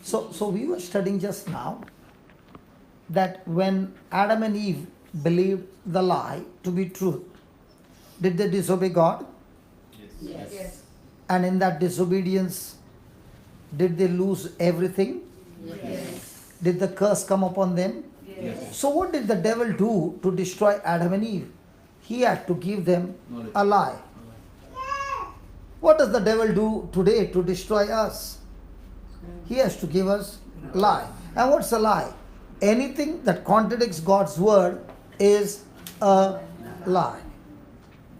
So we were studying just now that when Adam and Eve believed the lie to be truth, did they disobey God? Yes. And in that disobedience, did they lose everything? Yes. Did the curse come upon them? Yes. So what did the devil do to destroy Adam and Eve? He had to give them a lie. What does the devil do today to destroy us? He has to give us a lie. And what's a lie? Anything that contradicts God's word is a lie.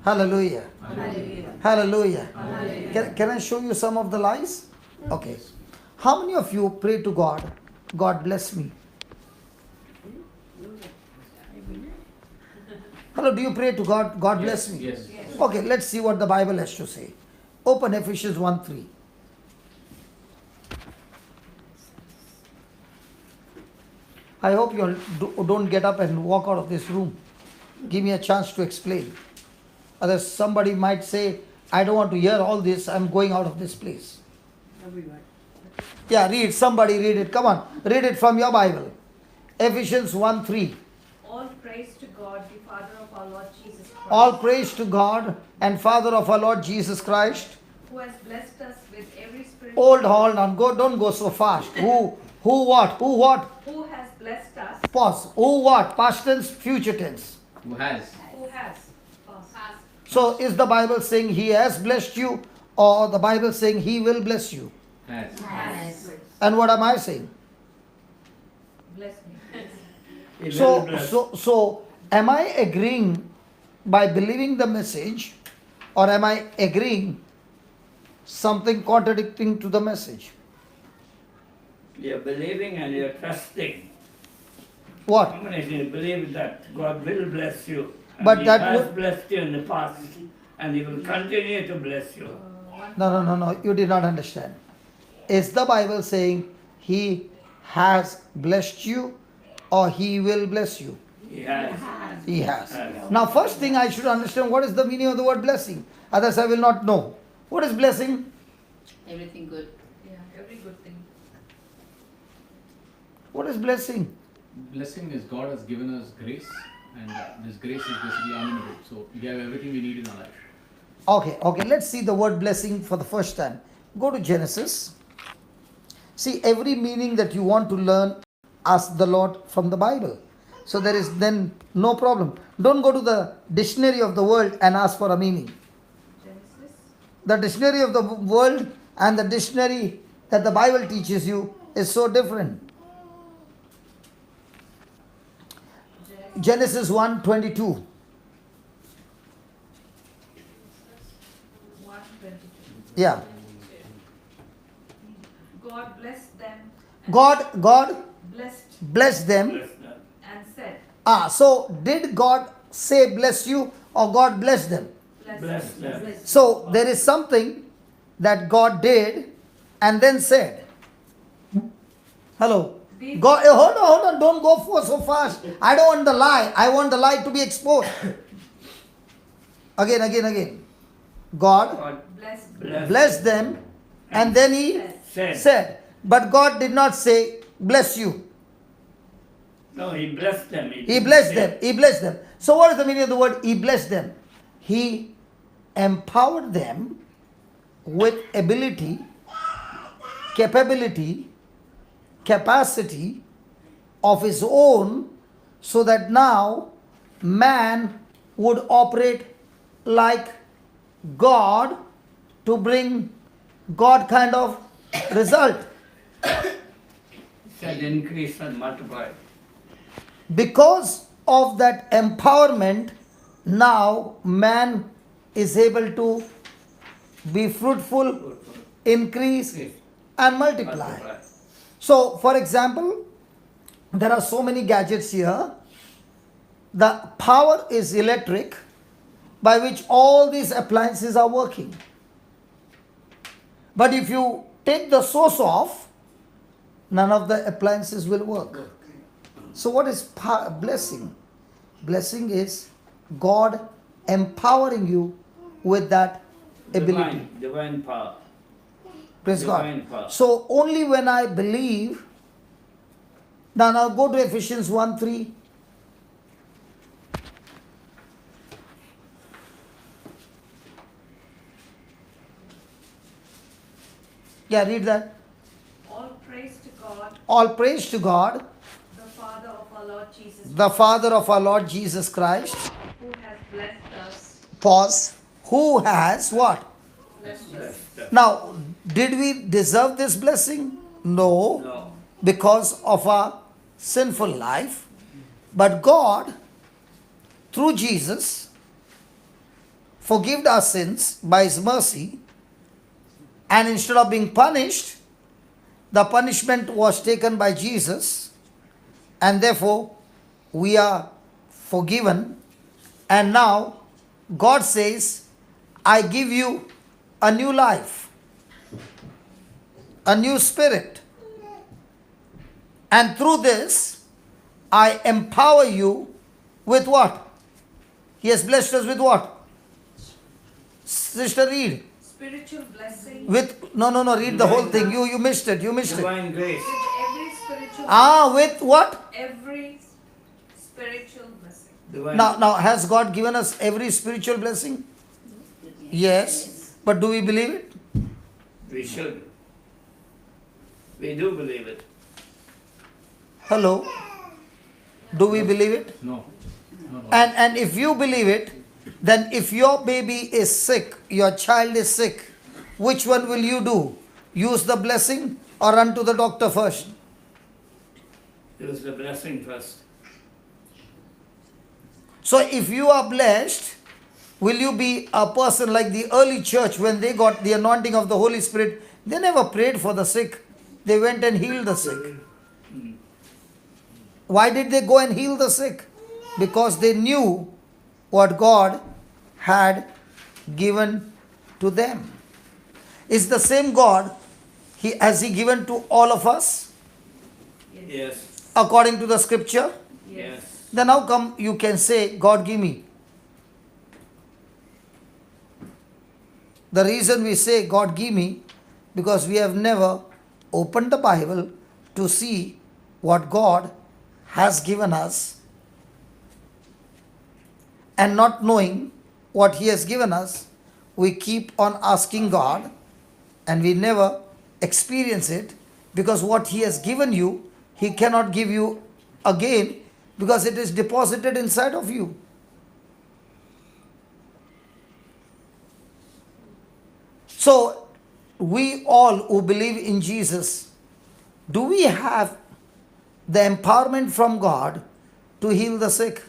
Hallelujah. Hallelujah. Hallelujah. Hallelujah. Can I show you some of the lies? Okay. How many of you pray to God, God bless me? Hello, do you pray to God, God bless me? Yes. Okay, let's see what the Bible has to say. Open Ephesians 1:3. I hope you all don't get up and walk out of this room. Give me a chance to explain. Otherwise, somebody might say, I don't want to hear all this, I'm going out of this place. Yeah, read. Somebody read it. Come on, read it from your Bible. Ephesians 1:3. All praise to God, the Father of our Lord Jesus Christ. All praise to God and Father of our Lord Jesus Christ. Who has blessed us with every spiritual. Hold on, don't go so fast. Who what? Who has blessed us. Pause. Who what? Past tense, future tense. Who has? Who has. Past. So is the Bible saying He has blessed you, or the Bible saying He will bless you? Has. Has. And what am I saying? Bless me. So am I agreeing by believing the message, or am I agreeing something contradicting to the message? You're believing and you're trusting. What? How many of you believe that God will bless you? And But He that has would- blessed you in the past, and He will continue to bless you. No. You did not understand. Is the Bible saying He has blessed you, or He will bless you? He has. He has. Has. Now, first thing I should understand, what is the meaning of the word blessing? Otherwise, I will not know. What is blessing? Everything good. Yeah, every good thing. What is blessing? Blessing is God has given us grace, and this grace is basically unlimited. So we have everything we need in our life. Okay. Let's see the word blessing for the first time. Go to Genesis. See, every meaning that you want to learn, ask the Lord from the Bible. So there is then no problem. Don't go to the dictionary of the world and ask for a meaning. Genesis. The dictionary of the world and the dictionary that the Bible teaches you is so different. Genesis 1:22. 1:22. Yeah. God blessed them. God Blessed blessed them. Bless them. and said. So did God say bless you, or God bless them? Bless them. So there is something that God did and then said. Hello. God, hold on, don't go for so fast. I don't want the lie. I want the lie to be exposed. Again. God God Blessed. blessed them, and then He said. But God did not say bless you. No, He blessed them. He blessed them. He blessed them. So what is the meaning of the word He blessed them? He empowered them with ability, capability, capacity of His own, so that now man would operate like God to bring God kind of result. He said increase and multiply. Because of that empowerment, now man is able to be fruitful, increase, and multiply. So, for example, there are so many gadgets here. The power is electric, by which all these appliances are working. But if you take the source off, none of the appliances will work. So what is blessing? Blessing is God empowering you with that ability. Divine power. Praise Divine God. power. So only when I believe. Now go to Ephesians 1:3. Yeah, read that. All praise to God, All praise to God, the Father of our Lord Jesus, the Father of our Lord Jesus Christ. who has blessed us. Pause. Who has what? Blessed us. Blessed us. Now, did we deserve this blessing? No, No. because of our sinful life. But God, through Jesus, forgave our sins by His mercy. And instead of being punished, the punishment was taken by Jesus. And therefore, we are forgiven. And now, God says, I give you a new life, a new spirit. And through this, I empower you with what? He has blessed us with what? Sister, read. Spiritual blessing. With, no, read the whole thing. You missed it, Divine grace. With every spiritual With what? every spiritual blessing. Divine. Now, has God given us every spiritual blessing? Yes. But do we believe it? We should. We do believe it. Hello? Do we believe it? No. No. And if you believe it, then if your baby is sick, your child is sick, which one will you do? Use the blessing or run to the doctor first? Use the blessing first. So if you are blessed, will you be a person like the early church when they got the anointing of the Holy Spirit? They never prayed for the sick. They went and healed the sick. Why did they go and heal the sick? Because they knew what God had given to them. Is the same God has He given to all of us Yes. according to the scripture? Yes. Then how come you can say, God give me? The reason we say God give me, because we have never opened the Bible to see what God has given us, and not knowing what He has given us, we keep on asking God and we never experience it, because what He has given you, He cannot give you again because it is deposited inside of you. So, we all who believe in Jesus, do we have the empowerment from God to heal the sick?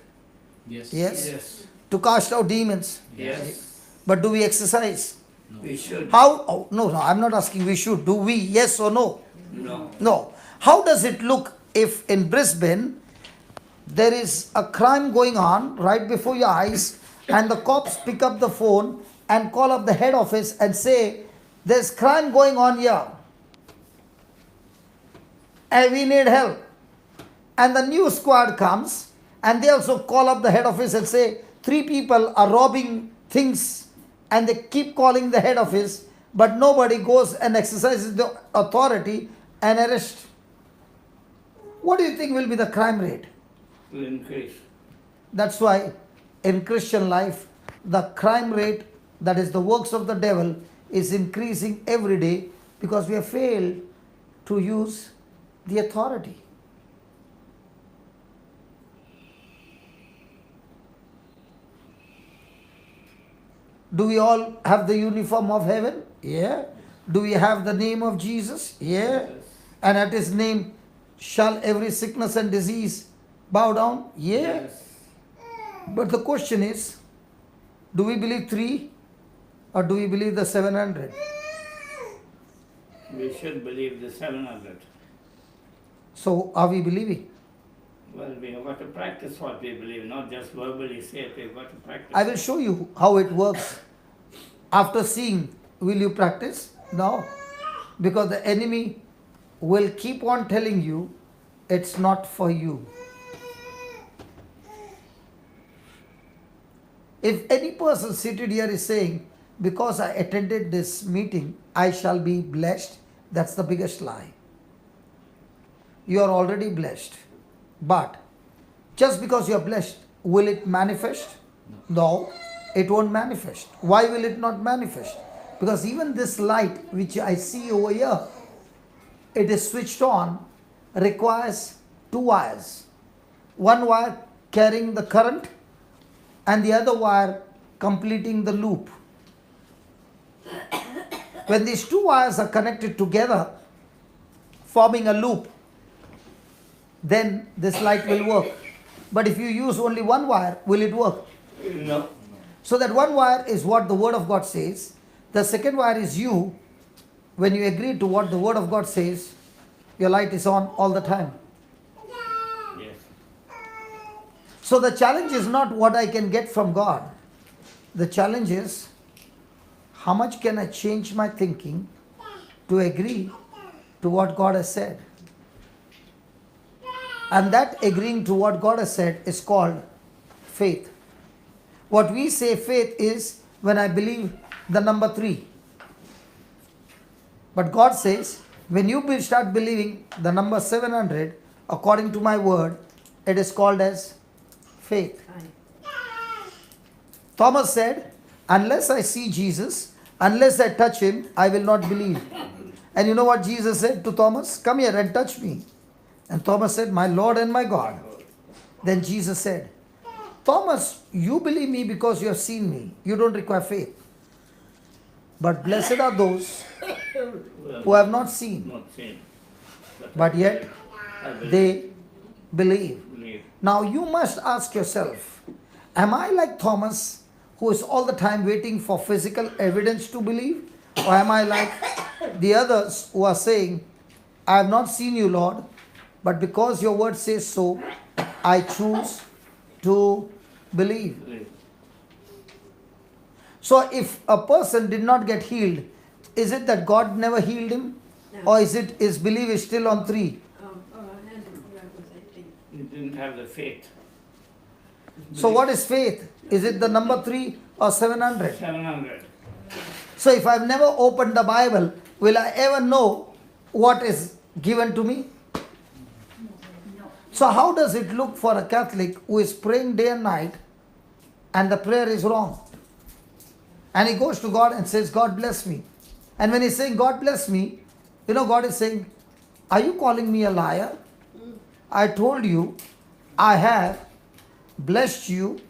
Yes. Yes. Yes. To cast out demons? Yes. But do we exercise? We should. How? Oh, no, I'm not asking we should. Do we? Yes or no? No. No. How does it look if in Brisbane there is a crime going on right before your eyes and the cops pick up the phone and call up the head office and say, there's crime going on here and we need help. And the new squad comes and they also call up the head office and say, 3 people are robbing things, and they keep calling the head office, but nobody goes and exercises the authority and arrest. What do you think will be the crime rate? Will increase. That's why in Christian life, the crime rate, that is the works of the devil, is increasing every day because we have failed to use the authority. Do we all have the uniform of heaven? Yeah. Do we have the name of Jesus? Yeah. Yes. And at His name shall every sickness and disease bow down? Yeah. Yes. But the question is, do we believe 3 or do we believe the 700? We should believe the 700. So are we believing? Well, we have got to practice what we believe, not just verbally say it, we've got to practice. I will show you how it works. After seeing, will you practice? No. Because the enemy will keep on telling you it's not for you. If any person seated here is saying, because I attended this meeting, I shall be blessed. That's the biggest lie. You are already blessed. But just because you are blessed, will it manifest? No, it won't manifest. Why will it not manifest? Because even this light which I see over here, it is switched on, requires two wires. One wire carrying the current and the other wire completing the loop. When these two wires are connected together, forming a loop, then this light will work. But if you use only one wire, will it work? No. So that one wire is what the Word of God says. The second wire is you. When you agree to what the Word of God says, your light is on all the time. Yes. So the challenge is not what I can get from God. The challenge is how much can I change my thinking to agree to what God has said. And that agreeing to what God has said is called faith. What we say faith is when I believe the number 3. But God says, when you start believing the number 700 according to my word, it is called as faith. Thomas said, unless I see Jesus, unless I touch him, I will not believe. And you know what Jesus said to Thomas? Come here and touch me. And Thomas said, my Lord and my God. Then Jesus said, Thomas, you believe me because you have seen me. You don't require faith. But blessed are those who have not seen, Not seen. but yet I believe. they believe. Believe. Now you must ask yourself, am I like Thomas, who is all the time waiting for physical evidence to believe? Or am I like the others who are saying, I have not seen you, Lord, but because your word says so, I choose to believe. Believe. So if a person did not get healed, is it that God never healed him? No. Or is it his belief is still on 3? You didn't have the faith. So what is faith? Is it the number 3 or 700? 700. So if I've never opened the Bible, will I ever know what is given to me? So how does it look for a Catholic who is praying day and night and the prayer is wrong? And he goes to God and says, God bless me. And when he's saying, God bless me, you know, God is saying, are you calling me a liar? I told you, I have blessed you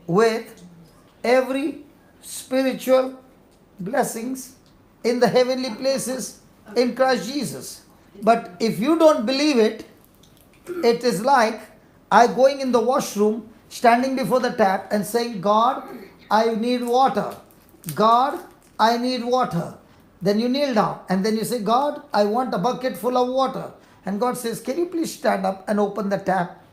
with every spiritual blessings in the heavenly places in Christ Jesus. But if you don't believe it, it is like I going in the washroom, standing before the tap and saying, God, I need water. God, I need water. Then you kneel down and then you say, God, I want a bucket full of water. And God says, can you please stand up and open the tap?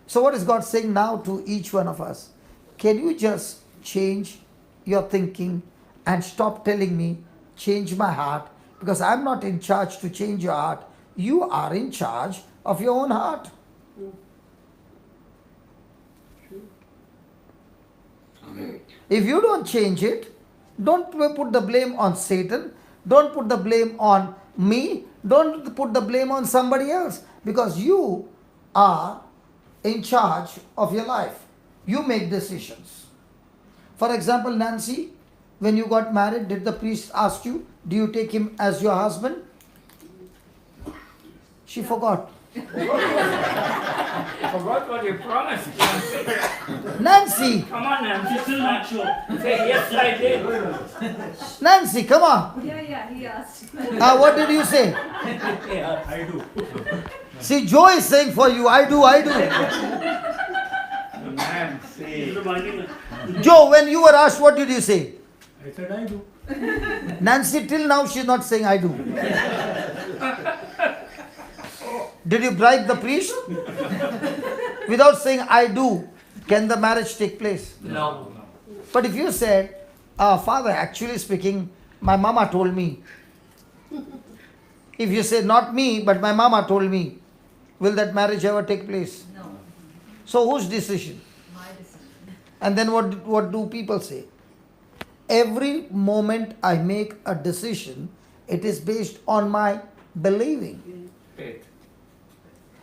So what is God saying now to each one of us? Can you just change your thinking and stop telling me, change my heart? Because I'm not in charge to change your heart. You are in charge of your own heart. If you don't change it, don't put the blame on Satan. Don't put the blame on me. Don't put the blame on somebody else. Because you are in charge of your life. You make decisions. For example, Nancy, when you got married, did the priest ask you, do you take him as your husband? She forgot. Forgot what you promised. Nancy! Come on, Nancy, still not sure. Say, yes, I did. Nancy, come on. Yeah, he asked. What did you say? Yeah, I do. See, Joe is saying for you, I do. Nancy. Joe, when you were asked, what did you say? I said I do. Nancy, till now, she's not saying I do. Did you bribe the priest? Without saying I do, can the marriage take place? No. But if you said, Father, actually speaking, my mama told me. If you say, not me, but my mama told me, will that marriage ever take place? No, So whose decision? my decision. And then what do people say? every moment I make a decision, it is based on my believing. Faith.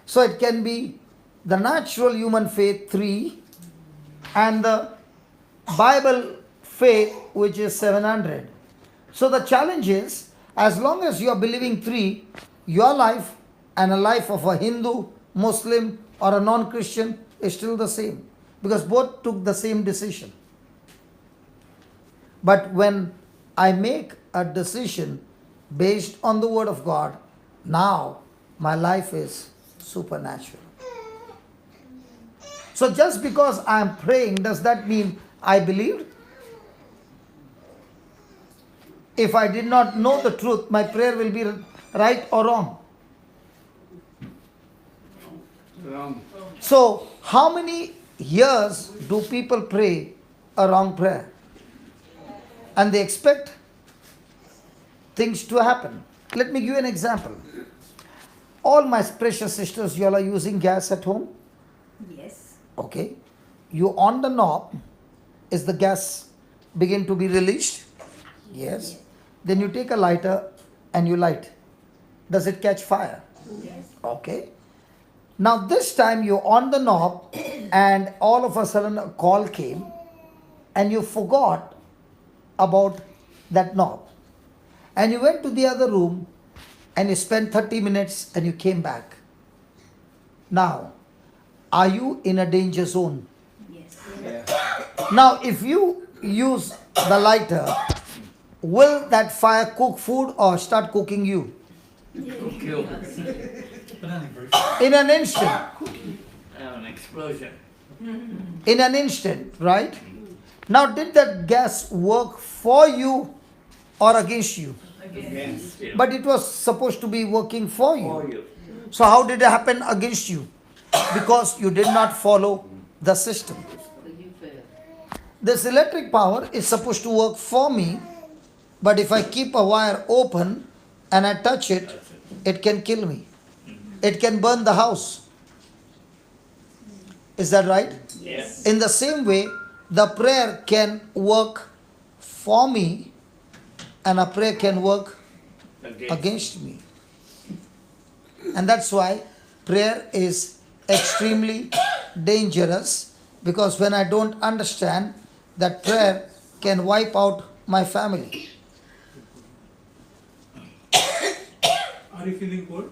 So it can be the natural human faith 3 and the Bible faith which is 700. So the challenge is, as long as you are believing 3, your life and a life of a Hindu, Muslim or a non-Christian is still the same, because both took the same decision. But when I make a decision based on the word of God, now my life is supernatural. So just because I am praying, does that mean I believed? If I did not know the truth, my prayer will be right or wrong. Wrong. So how many years do people pray a wrong prayer? And they expect things to happen. Let me give you an example. All my precious sisters, you all are using gas at home? Yes. Okay. You on the knob, is the gas begin to be released? Yes. Then you take a lighter and you light. Does it catch fire? Yes. Okay. Now this time you on the knob and all of a sudden a call came and you forgot about that knob. And you went to the other room and you spent 30 minutes and you came back. Now, are you in a danger zone? Yes. Yeah. Now, if you use the lighter, will that fire cook food or start cooking you? Kill. In an instant. An explosion. In an instant, right? Now, did that gas work for you or against you? Against you. But it was supposed to be working for For you. you. So, how did it happen against you? Because you did not follow the system. So you fail. This electric power is supposed to work for me, but if I keep a wire open and I touch it, it can kill me. It can burn the house. Is that right? Yes. In the same way, the prayer can work for me and a prayer can work against me. And that's why prayer is extremely dangerous, because when I don't understand that prayer can wipe out my family. Are you feeling cold?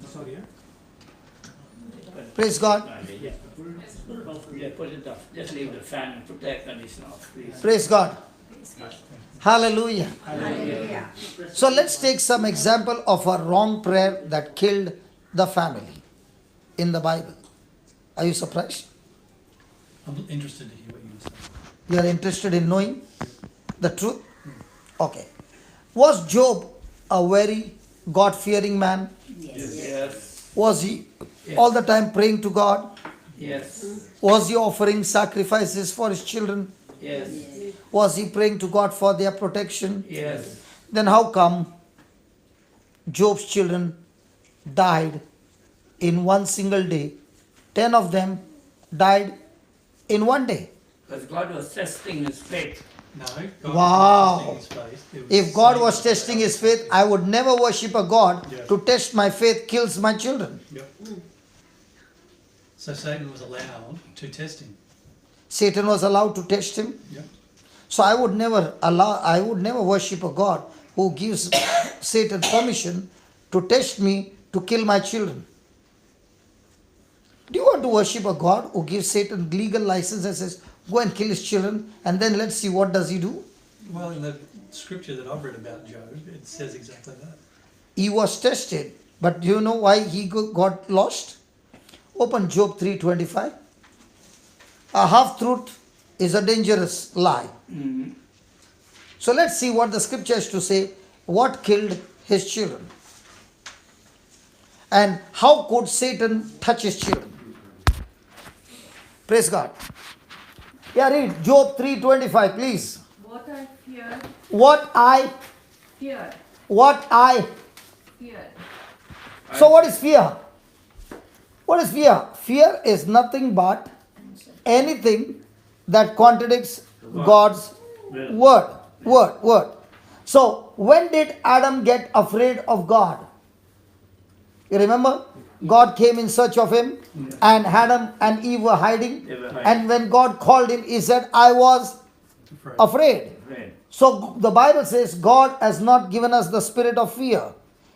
Sorry, yeah? Praise God. Yeah. Yeah, put it off. Just leave the fan and put the air conditioner off, please. Praise God. Hallelujah. Hallelujah. So let's take some example of a wrong prayer that killed the family in the Bible. Are you surprised? I'm interested to hear what you say. You are interested in knowing the truth? Okay. Was Job a very God-fearing man? Yes. Was he all the time praying to God? Yes. Was he offering sacrifices for his children? Yes. Was he praying to God for their protection? Yes. Then how come Job's children died in one single day? 10 of them died in one day. Because God was testing his faith. No, God Wow. was testing his faith. It If God Satan. was testing his faith, I would never worship a God Yeah. to test my faith kills my children. Yep. So Satan was allowed to test him. Satan was allowed to test him. Yep. So I would never worship a God who gives Satan permission to test me to kill my children. Do you want to worship a God who gives Satan legal license and says, go and kill his children and then let's see what does he do? Well, in the scripture that I've read about Job, it says exactly that. He was tested, but do you know why he got lost? Open Job 3:25. A half-truth is a dangerous lie. Mm-hmm. So let's see what the scripture has to say, what killed his children. And how could Satan touch his children? Praise God. Yeah, read Job 3:25, please. What I feared, What I feared, feared. So what is fear? What is fear? Fear is nothing but anything that contradicts God's Will. word. So when did Adam get afraid of God? You remember? God came in search of him, and Adam and Eve were hiding. They were hiding. And when God called him, he said, I was afraid. Right. So the Bible says God has not given us the spirit of fear.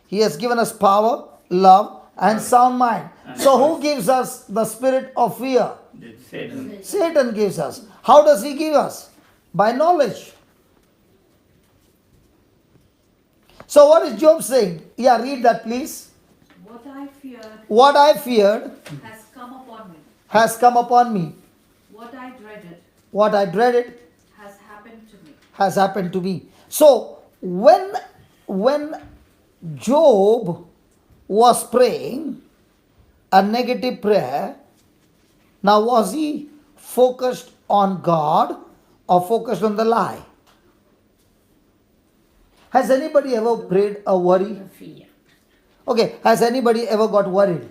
He has given us power, love, and sound mind. So who gives us the spirit of fear? It's Satan. Satan gives us. How does he give us? By knowledge. So what is Job saying? Yeah, read that please. What I feared What I feared has come upon me. has come upon me. What I dreaded What I dreaded has happened to me. has happened to me. So when Job was praying a negative prayer, now was he focused on God or focused on the lie? Has anybody ever prayed a worry? Fear. Okay, has anybody ever got worried?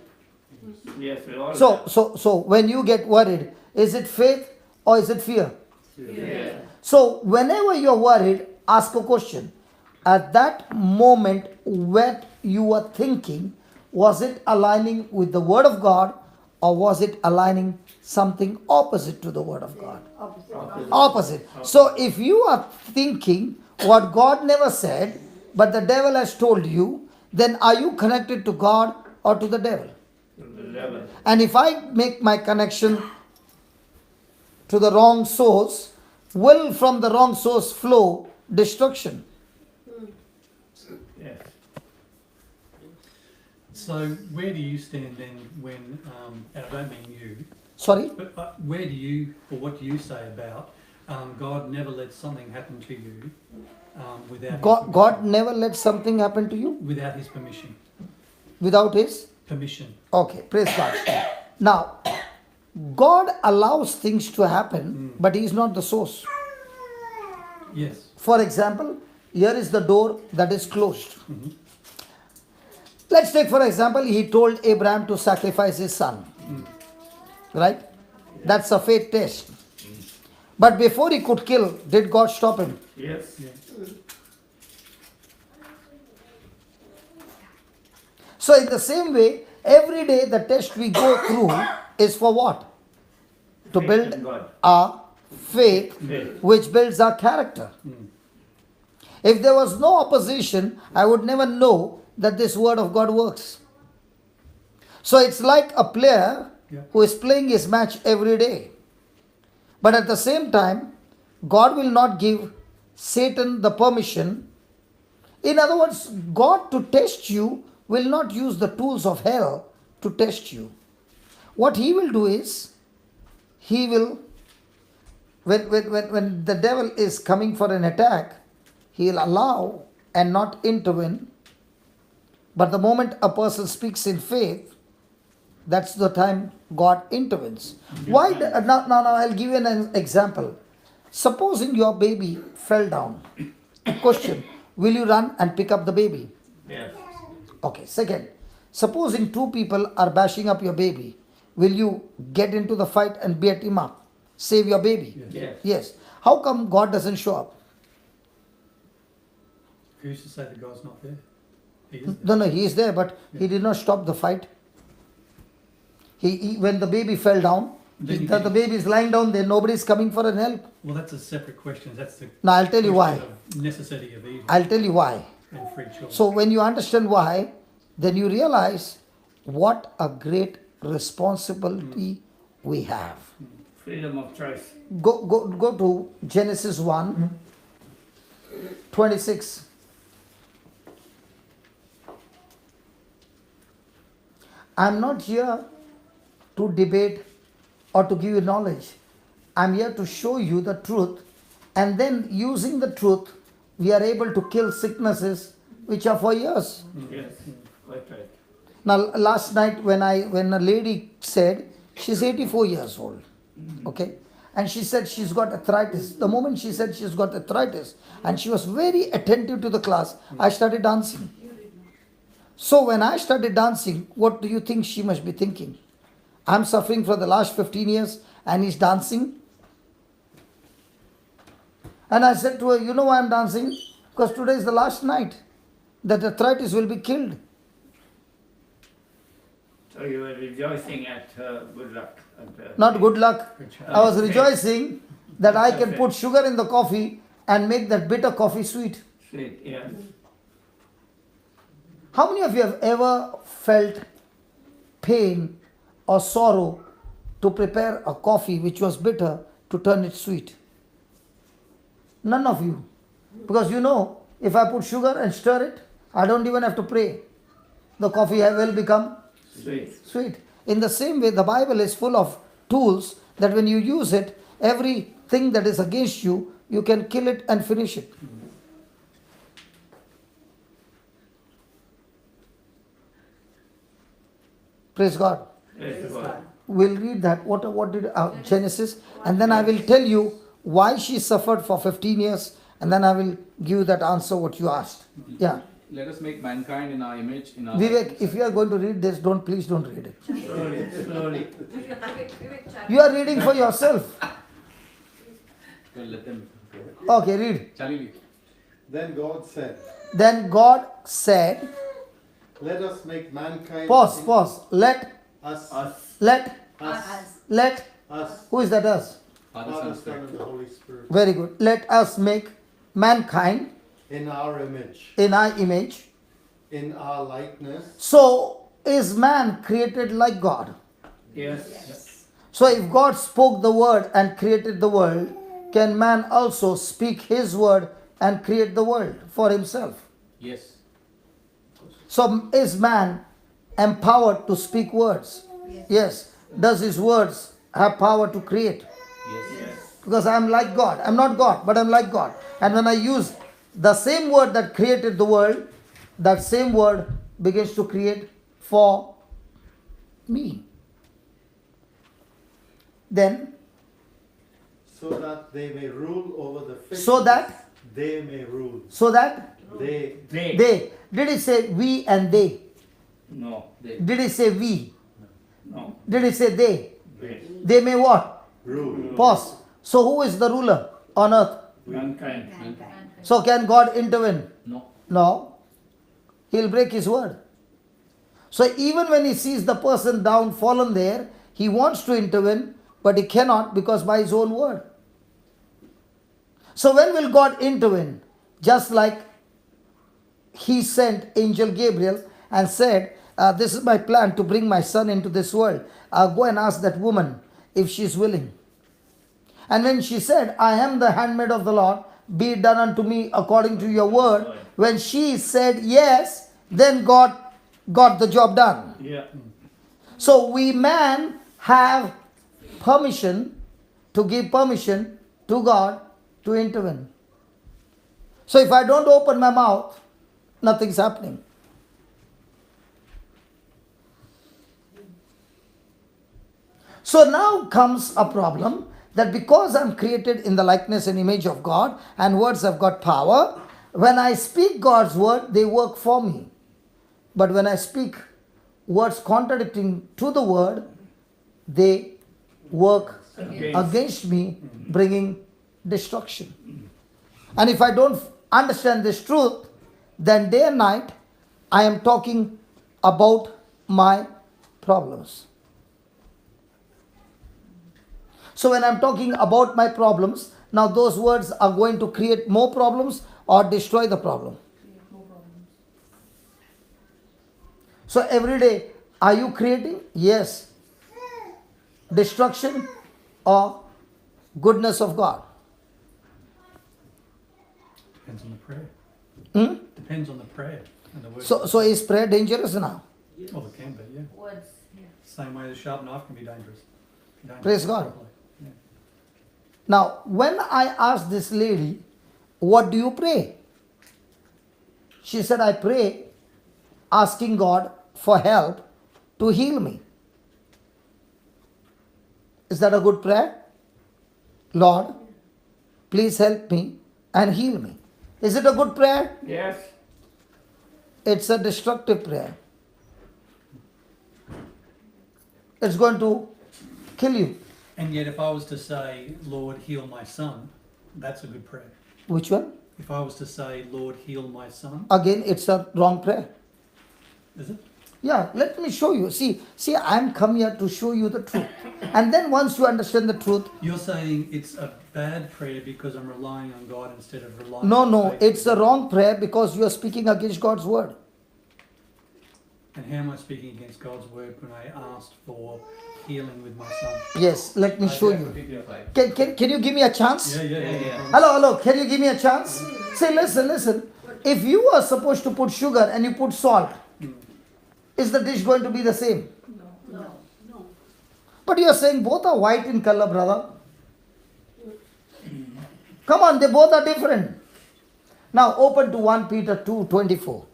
Yes, we all So when you get worried, is it faith or is it fear? Yeah. So whenever you're worried, ask a question. At that moment, what you were thinking, was it aligning with the word of God or was it aligning something opposite to the word of God? Opposite. So if you are thinking what God never said, but the devil has told you, then are you connected to God or to the devil? The level. And if I make my connection to the wrong source, will from the wrong source flow destruction? Yes. So where do you stand then when, and I don't mean you, Sorry? but where do you, or what do you say about God never lets something happen to you without God never let something happen to you without his permission? without his Permission. okay, praise God. Now, God allows things to happen, but he is not the source. Yes. For example, here is the door that is closed. Let's take for example, he told Abraham to sacrifice his son. Right? That's a faith test. But before he could kill, did God stop him? Yes. So in the same way, every day the test we go through is for what? To Faith build in God. our faith, Faith. which builds our character. If there was no opposition, I would never know that this word of God works. So it's like a player who is playing his match every day. But at the same time, God will not give Satan the permission. In other words, God to test you will not use the tools of hell to test you. What he will do is, he will, when the devil is coming for an attack, he'll allow and not intervene. But the moment a person speaks in faith, that's the time God intervenes. Why? Now I'll give you an example. Supposing your baby fell down. Question: will you run and pick up the baby? Yes. Okay. Second, supposing two people are bashing up your baby, will you get into the fight and beat him up? Save your baby? Yes. Yes. How come God doesn't show up? Who's to say that God's not there? He is there. No, he is there, but he did not stop the fight. He when the baby fell down, Then the baby is lying down there, nobody is coming for an help. Well, that's a separate question. That's the Now I'll tell you why. question of necessity of evil I'll tell you why. and free choice. So when you understand why, then you realize what a great responsibility we have. Freedom of choice. Go to Genesis 1, 26. I'm not here to debate or to give you knowledge. I'm here to show you the truth, and then using the truth, we are able to kill sicknesses which are for years. Yes. Quite right. Now, last night when a lady said she's 84 years old, okay, and she said she's got arthritis. The moment she said she's got arthritis, and she was very attentive to the class, I started dancing. So when I started dancing, what do you think she must be thinking? I'm suffering for the last 15 years and he's dancing. And I said to her, you know why I'm dancing? Because today is the last night that arthritis will be killed. So you were rejoicing at her good luck. Not good luck. Good job. I was rejoicing that I can put sugar in the coffee and make that bitter coffee sweet. Sweet, yeah. How many of you have ever felt pain or sorrow to prepare a coffee which was bitter to turn it sweet? None of you. Because you know, if I put sugar and stir it, I don't even have to pray. The coffee will become Sweet. sweet. In the same way, the Bible is full of tools that when you use it, everything that is against you, you can kill it and finish it. Praise God. Praise God. We'll read that. What did Genesis? And then I will tell you why she suffered for 15 years. And then I will give you that answer what you asked. Yeah. Let us make mankind in our image, in our Vivek, likeness. if you are going to read this, please don't read it. Slowly, slowly. You are reading for yourself. Well, let them. Okay, read. Charlie. Then God said, Then God said, let us make mankind. pause. Let, Us. Us. who is that us? Father, Son, Father, Son, Spirit. and the Holy Spirit. Very good. Let us make mankind In our image. in our image. In our likeness. So is man created like God? Yes. So if God spoke the word and created the world, can man also speak his word and create the world for himself? Yes. So is man empowered to speak words? Yes. Does his words have power to create? Yes. Because I am like God. I'm not God, but I'm like God. And when I use the same word that created the world, that same word begins to create for me. Then, So that they may rule over the fish. so that, They may rule. they. They. Did it say we and they? No. Did it say we? No. Did it say they? They. They may what? Rule. Pause. So who is the ruler on earth? Mankind. So can God intervene? No. No. He'll break his word. So even when he sees the person down, fallen there, he wants to intervene, but he cannot because by his own word. So when will God intervene? Just like he sent angel Gabriel and said, this is my plan to bring my son into this world. Go and ask that woman if she's willing. And when she said, I am the handmaid of the Lord, be it done unto me according to your word. When she said yes, then God got the job done. Yeah. So we man have permission to give permission to God to intervene. So if I don't open my mouth, nothing's happening. So now comes a problem that because I'm created in the likeness and image of God and words have got power, when I speak God's word, they work for me. But when I speak words contradicting to the word, they work against me, bringing destruction. And if I don't understand this truth, then day and night I am talking about my problems. So when I'm talking about my problems, now those words are going to create more problems or destroy the problem. So every day, are you creating? Yes. Destruction or goodness of God? Depends on the prayer. Hmm? Depends on the prayer and the word. So is prayer dangerous now? Well, it can be, yeah. Words, yeah. Same way the sharp knife can be dangerous. Praise God. properly. Yeah. Now, when I asked this lady, what do you pray? She said, I pray asking God for help to heal me. Is that a good prayer? Lord, please help me and heal me. Is it a good prayer? Yes. It's a destructive prayer. It's going to kill you. And yet if I was to say, Lord, heal my son, that's a good prayer. Which one? If I was to say, Lord, heal my son, Again, it's a wrong prayer. is it? Yeah, let me show you. See, I'm come here to show you the truth. And then once you understand the truth, You're saying it's a bad prayer because I'm relying on God instead of relying no, on no, faith. it's a wrong prayer because you are speaking against God's word. And how am I speaking against God's word when I asked for healing with my son? Yes, let me show you. 53:5. Can you give me a chance? Yeah. Hello, can you give me a chance? Say, listen. If you are supposed to put sugar and you put salt, is the dish going to be the same? No. But you are saying both are white in color, brother. Come on, they both are different. Now open to 1 Peter 2:24.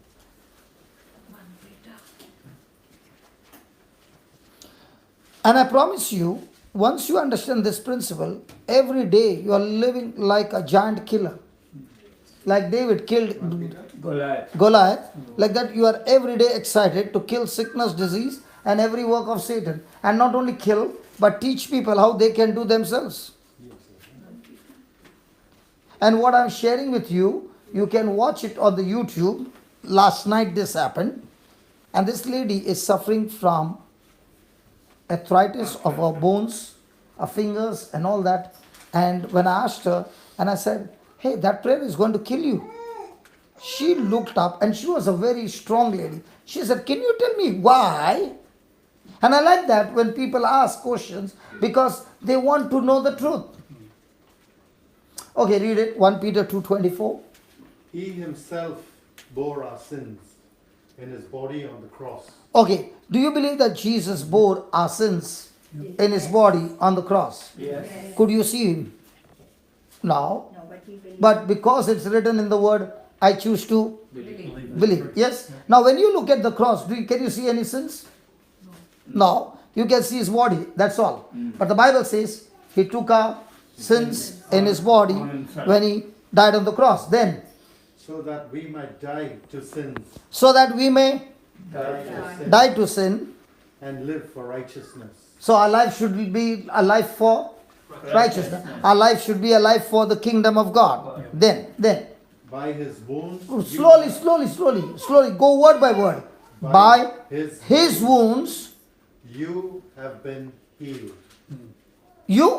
And I promise you, once you understand this principle, every day you are living like a giant killer. Like David killed Goliath. Like that, you are every day excited to kill sickness, disease, and every work of Satan. And not only kill, but teach people how they can do themselves. And what I'm sharing with you, you can watch it on the YouTube. Last night this happened. And this lady is suffering from arthritis of her bones, her fingers, and all that. And when I asked her, and I said, hey, that prayer is going to kill you. She looked up, and she was a very strong lady. She said, can you tell me why? And I like that when people ask questions because they want to know the truth. Okay, read it. 1 Peter 2:24. He himself bore our sins in his body on the cross. Okay, do you believe that Jesus bore our sins in his body on the cross? Yes. Could you see him? No. No, but he believes. But because it's written in the word, I choose to Believe. believe. Yes? Now, when you look at the cross, can you see any sins? No. You can see his body. That's all. But the Bible says he took our sins in his body when he died on the cross. Then, So that we might die to sins, so that we may die to sin. and live for righteousness. So our life should be a life for righteousness. Our life should be a life for the kingdom of God. Then, By his wounds, slowly, go word by word. By his wounds, you have been healed. you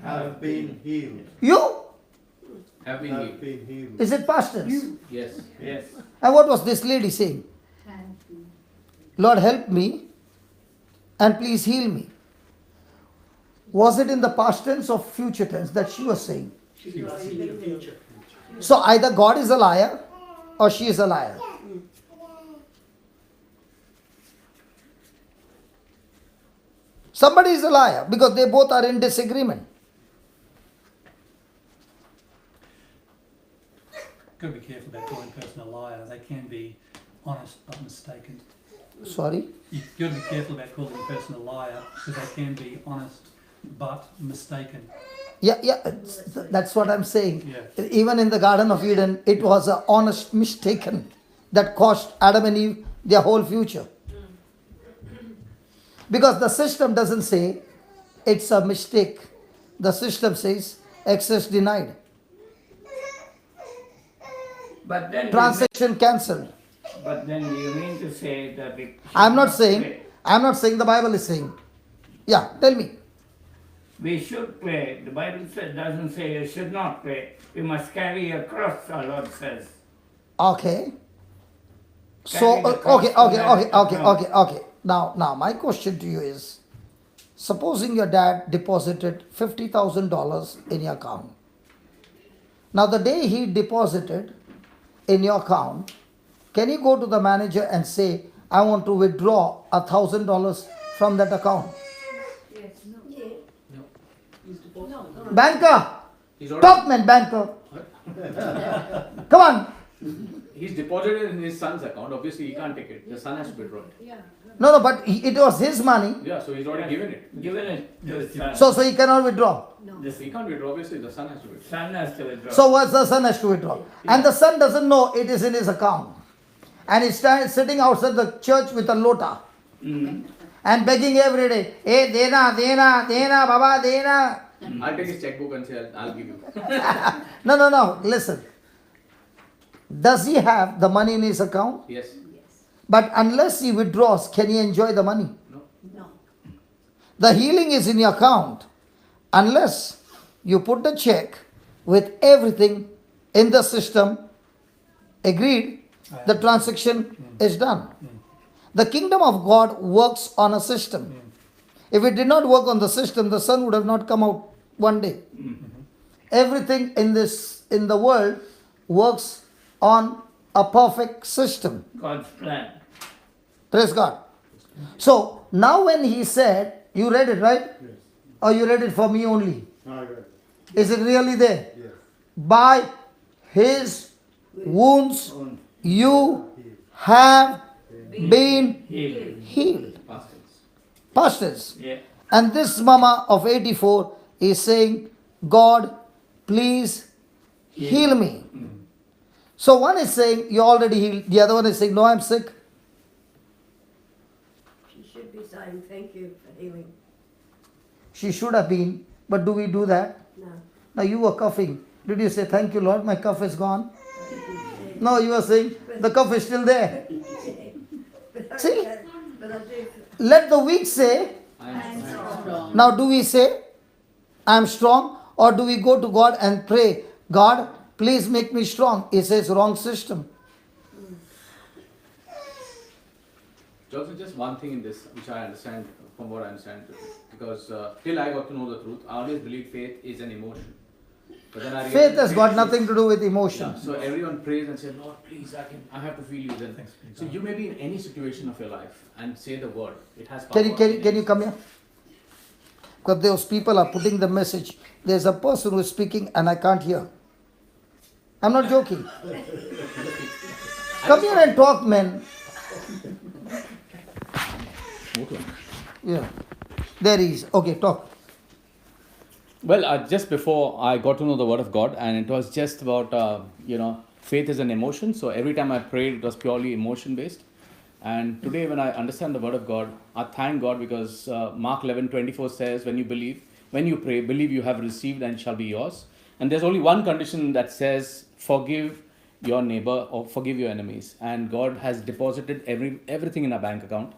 Have been healed. Have been Have healed. been healed. Is it past tense? Yes. Yes. And what was this lady saying? Lord, help me and please heal me. Was it in the past tense or future tense that she was saying? So either God is a liar or she is a liar. Somebody is a liar because they both are in disagreement. Got to be careful about calling a person a liar. They can be honest but mistaken. Sorry. You've got to be careful about calling a person a liar because they can be honest but mistaken. Yeah, that's what I'm saying. Yeah. Even in the Garden of Eden, it was an honest mistaken that cost Adam and Eve their whole future. Because the system doesn't say it's a mistake. The system says access denied. But then Transaction cancelled. But then you mean to say that I'm not saying the Bible is saying. Yeah, tell me. we should pray. The Bible doesn't say you should not pray. We must carry a cross, our Lord says. Okay. So, okay. Now, my question to you is, supposing your dad deposited $50,000 in your account. Now, the day he deposited in your account, can you go to the manager and say, I want to withdraw $1,000 from that account? Banker! He's already, Talk, man, banker. Come on. he's deposited in his son's account. Obviously, he can't take it. The son has to withdraw it. No, but it was his money. Yeah, so he's already given it. Given it to the son. So he cannot withdraw. He can't withdraw. Obviously, the son has to withdraw. Son has to withdraw. So what's the son has to withdraw? And the son doesn't know it is in his account. And he's sitting outside the church with a lota. And begging every day, hey, dena, Baba, dena. I'll take his checkbook and say, I'll give you. No. Listen. Does he have the money in his account? Yes. Yes. But unless he withdraws, can he enjoy the money? No. No. The healing is in your account. Unless you put the check with everything in the system, agreed, the transaction is done. The kingdom of God works on a system. If it did not work on the system, the sun would have not come out one day. Everything in the world works on a perfect system. God's plan. Praise God. So now when he said, you read it, right? Yes. Or you read it for me only? I got it. Is it really there? Yes. By his wounds you have been Healing. healed. Past tense. Past tense. Yeah. And this mama of 84 is saying, God, please heal me. So one is saying, you're already healed. The other one is saying, no, I'm sick. She should be saying thank you for healing. She should have been, but do we do that? No. Now you were coughing. Did you say, thank you, Lord, my cough is gone? No, you were saying, the cough is still there. See? But I do. Let the weak say, I am Strong. now do we say, I'm strong? Or do we go to God and pray, God, please make me strong? He says, wrong system. Also, just one thing in this which I understand from what I understand, because till I got to know the truth, I always believed faith is an emotion. But then I Faith realized has got is- nothing to do with emotion. Yeah, so everyone prays and says, Lord, please, I have to feel you. Then, Thanks be so God. you may be in any situation of your life and say the word. It has power. Can you come here? Because those people are putting the message. There's a person who is speaking and I can't hear. I'm not joking. Come here and talk, man. Yeah. There he is. Okay, talk. Well, just before I got to know the word of God, and it was just about, faith is an emotion. So every time I prayed, it was purely emotion based. And today, when I understand the word of God, I thank God because Mark 11:24 says, when you pray, believe you have received and shall be yours. And there's only one condition that says, forgive your neighbor or forgive your enemies. And God has deposited everything in our bank account.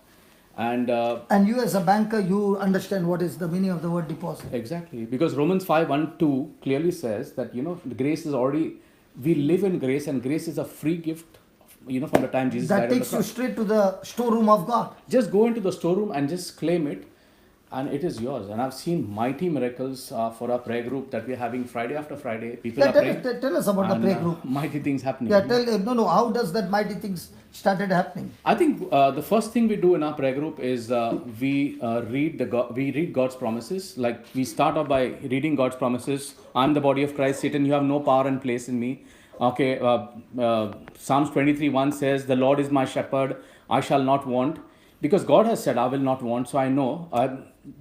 And And you as a banker, you understand what is the meaning of the word deposit. exactly, because Romans 5:1-2 clearly says that the grace is already, we live in grace, and grace is a free gift. From the time Jesus That died on the takes you cross. straight to the storeroom of God. Just go into the storeroom and just claim it, and it is yours. And I've seen mighty miracles for our prayer group that we're having Friday after Friday. People Yeah, are praying. tell us about the and, prayer group. Mighty things happening. Yeah, no. How does that mighty things started happening? I think the first thing we do in our prayer group is we read God's promises. Like we start off by reading God's promises. I'm the body of Christ. Satan, you have no power and place in me. Okay, Psalms 23:1 says, the Lord is my shepherd, I shall not want. Because God has said, I will not want. So I know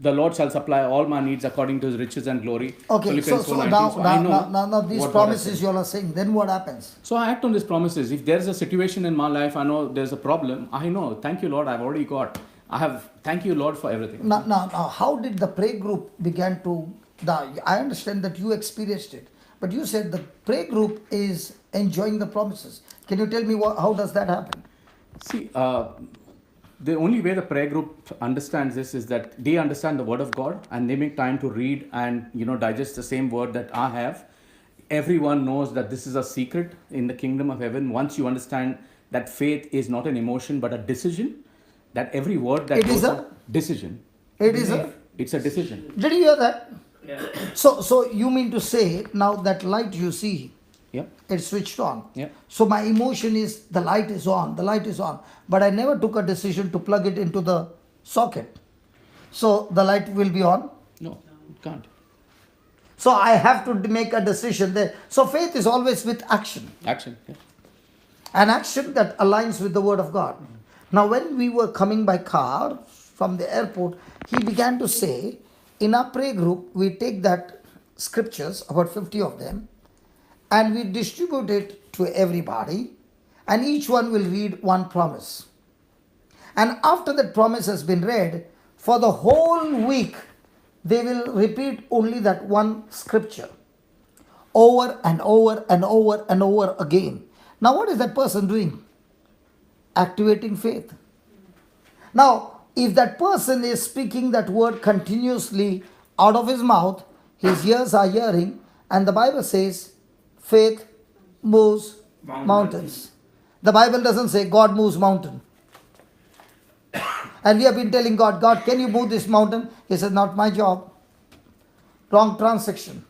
the Lord shall supply all my needs according to his riches and glory. Okay, Philippians so 4:19. I know now these what God has promises said. you all are saying, then what happens? So I act on these promises. If there's a situation in my life, I know there's a problem. I know, thank you, Lord, I've already got. Thank you, Lord, for everything. Now, how did the prayer group began to? I understand that you experienced it, but you said the prayer group is enjoying the promises. Can you tell me how does that happen? See, the only way the prayer group understands this is that they understand the word of God and they make time to read and digest the same word that I have. Everyone knows that this is a secret in the kingdom of heaven. Once you understand that faith is not an emotion but a decision, that every word that It is goes a- out- decision. It is a. It's a decision. Did you hear that? Yeah. So you mean to say now that light you see, Yeah. it's switched on. Yeah. So my emotion is the light is on, but I never took a decision to plug it into the socket. So the light will be on. No, it can't. So I have to make a decision there. So faith is always with action. Action. Yeah. An action that aligns with the word of God. Now when we were coming by car from the airport, he began to say, in our prayer group, we take that scriptures, about 50 of them, and we distribute it to everybody, and each one will read one promise. And after that promise has been read, for the whole week, they will repeat only that one scripture over and over and over and over again. Now, what is that person doing? Activating faith. Now, if that person is speaking that word continuously out of his mouth, his ears are hearing, and the Bible says faith moves mountains. The Bible doesn't say God moves mountain. And we have been telling God, God, can you move this mountain? He said, not my job. Wrong transaction.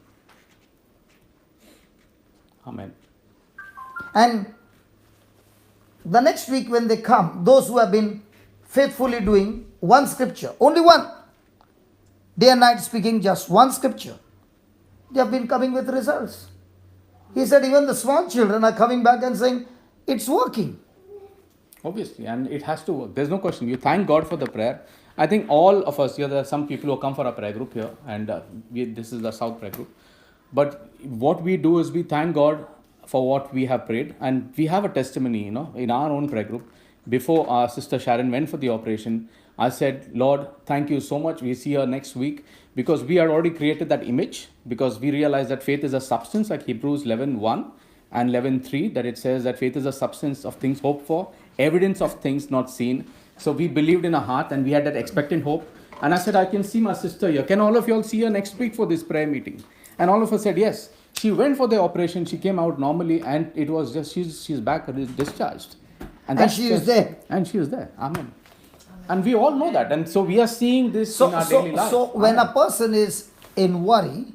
Amen. And the next week when they come, those who have been faithfully doing one scripture, only one, day and night speaking just one scripture, they have been coming with results. He said even the small children are coming back and saying, it's working. Obviously, and it has to work. There's no question. You thank God for the prayer. I think all of us here, there are some people who come for our prayer group here, and this is the South prayer group. But what we do is we thank God for what we have prayed, and we have a testimony, in our own prayer group. Before our sister Sharon went for the operation, I said, Lord, thank you so much. We see her next week, because we had already created that image, because we realized that faith is a substance, like Hebrews 11:1 and 11:3, that it says that faith is a substance of things hoped for, evidence of things not seen. So we believed in our heart, and we had that expectant hope. And I said, I can see my sister here. Can all of you all see her next week for this prayer meeting? And all of us said yes. She went for the operation. She came out normally, and it was just she's back discharged. And that's she is there. And she is there. Amen. And we all know that. And so we are seeing this in our daily life. So when Amen. a person is in worry,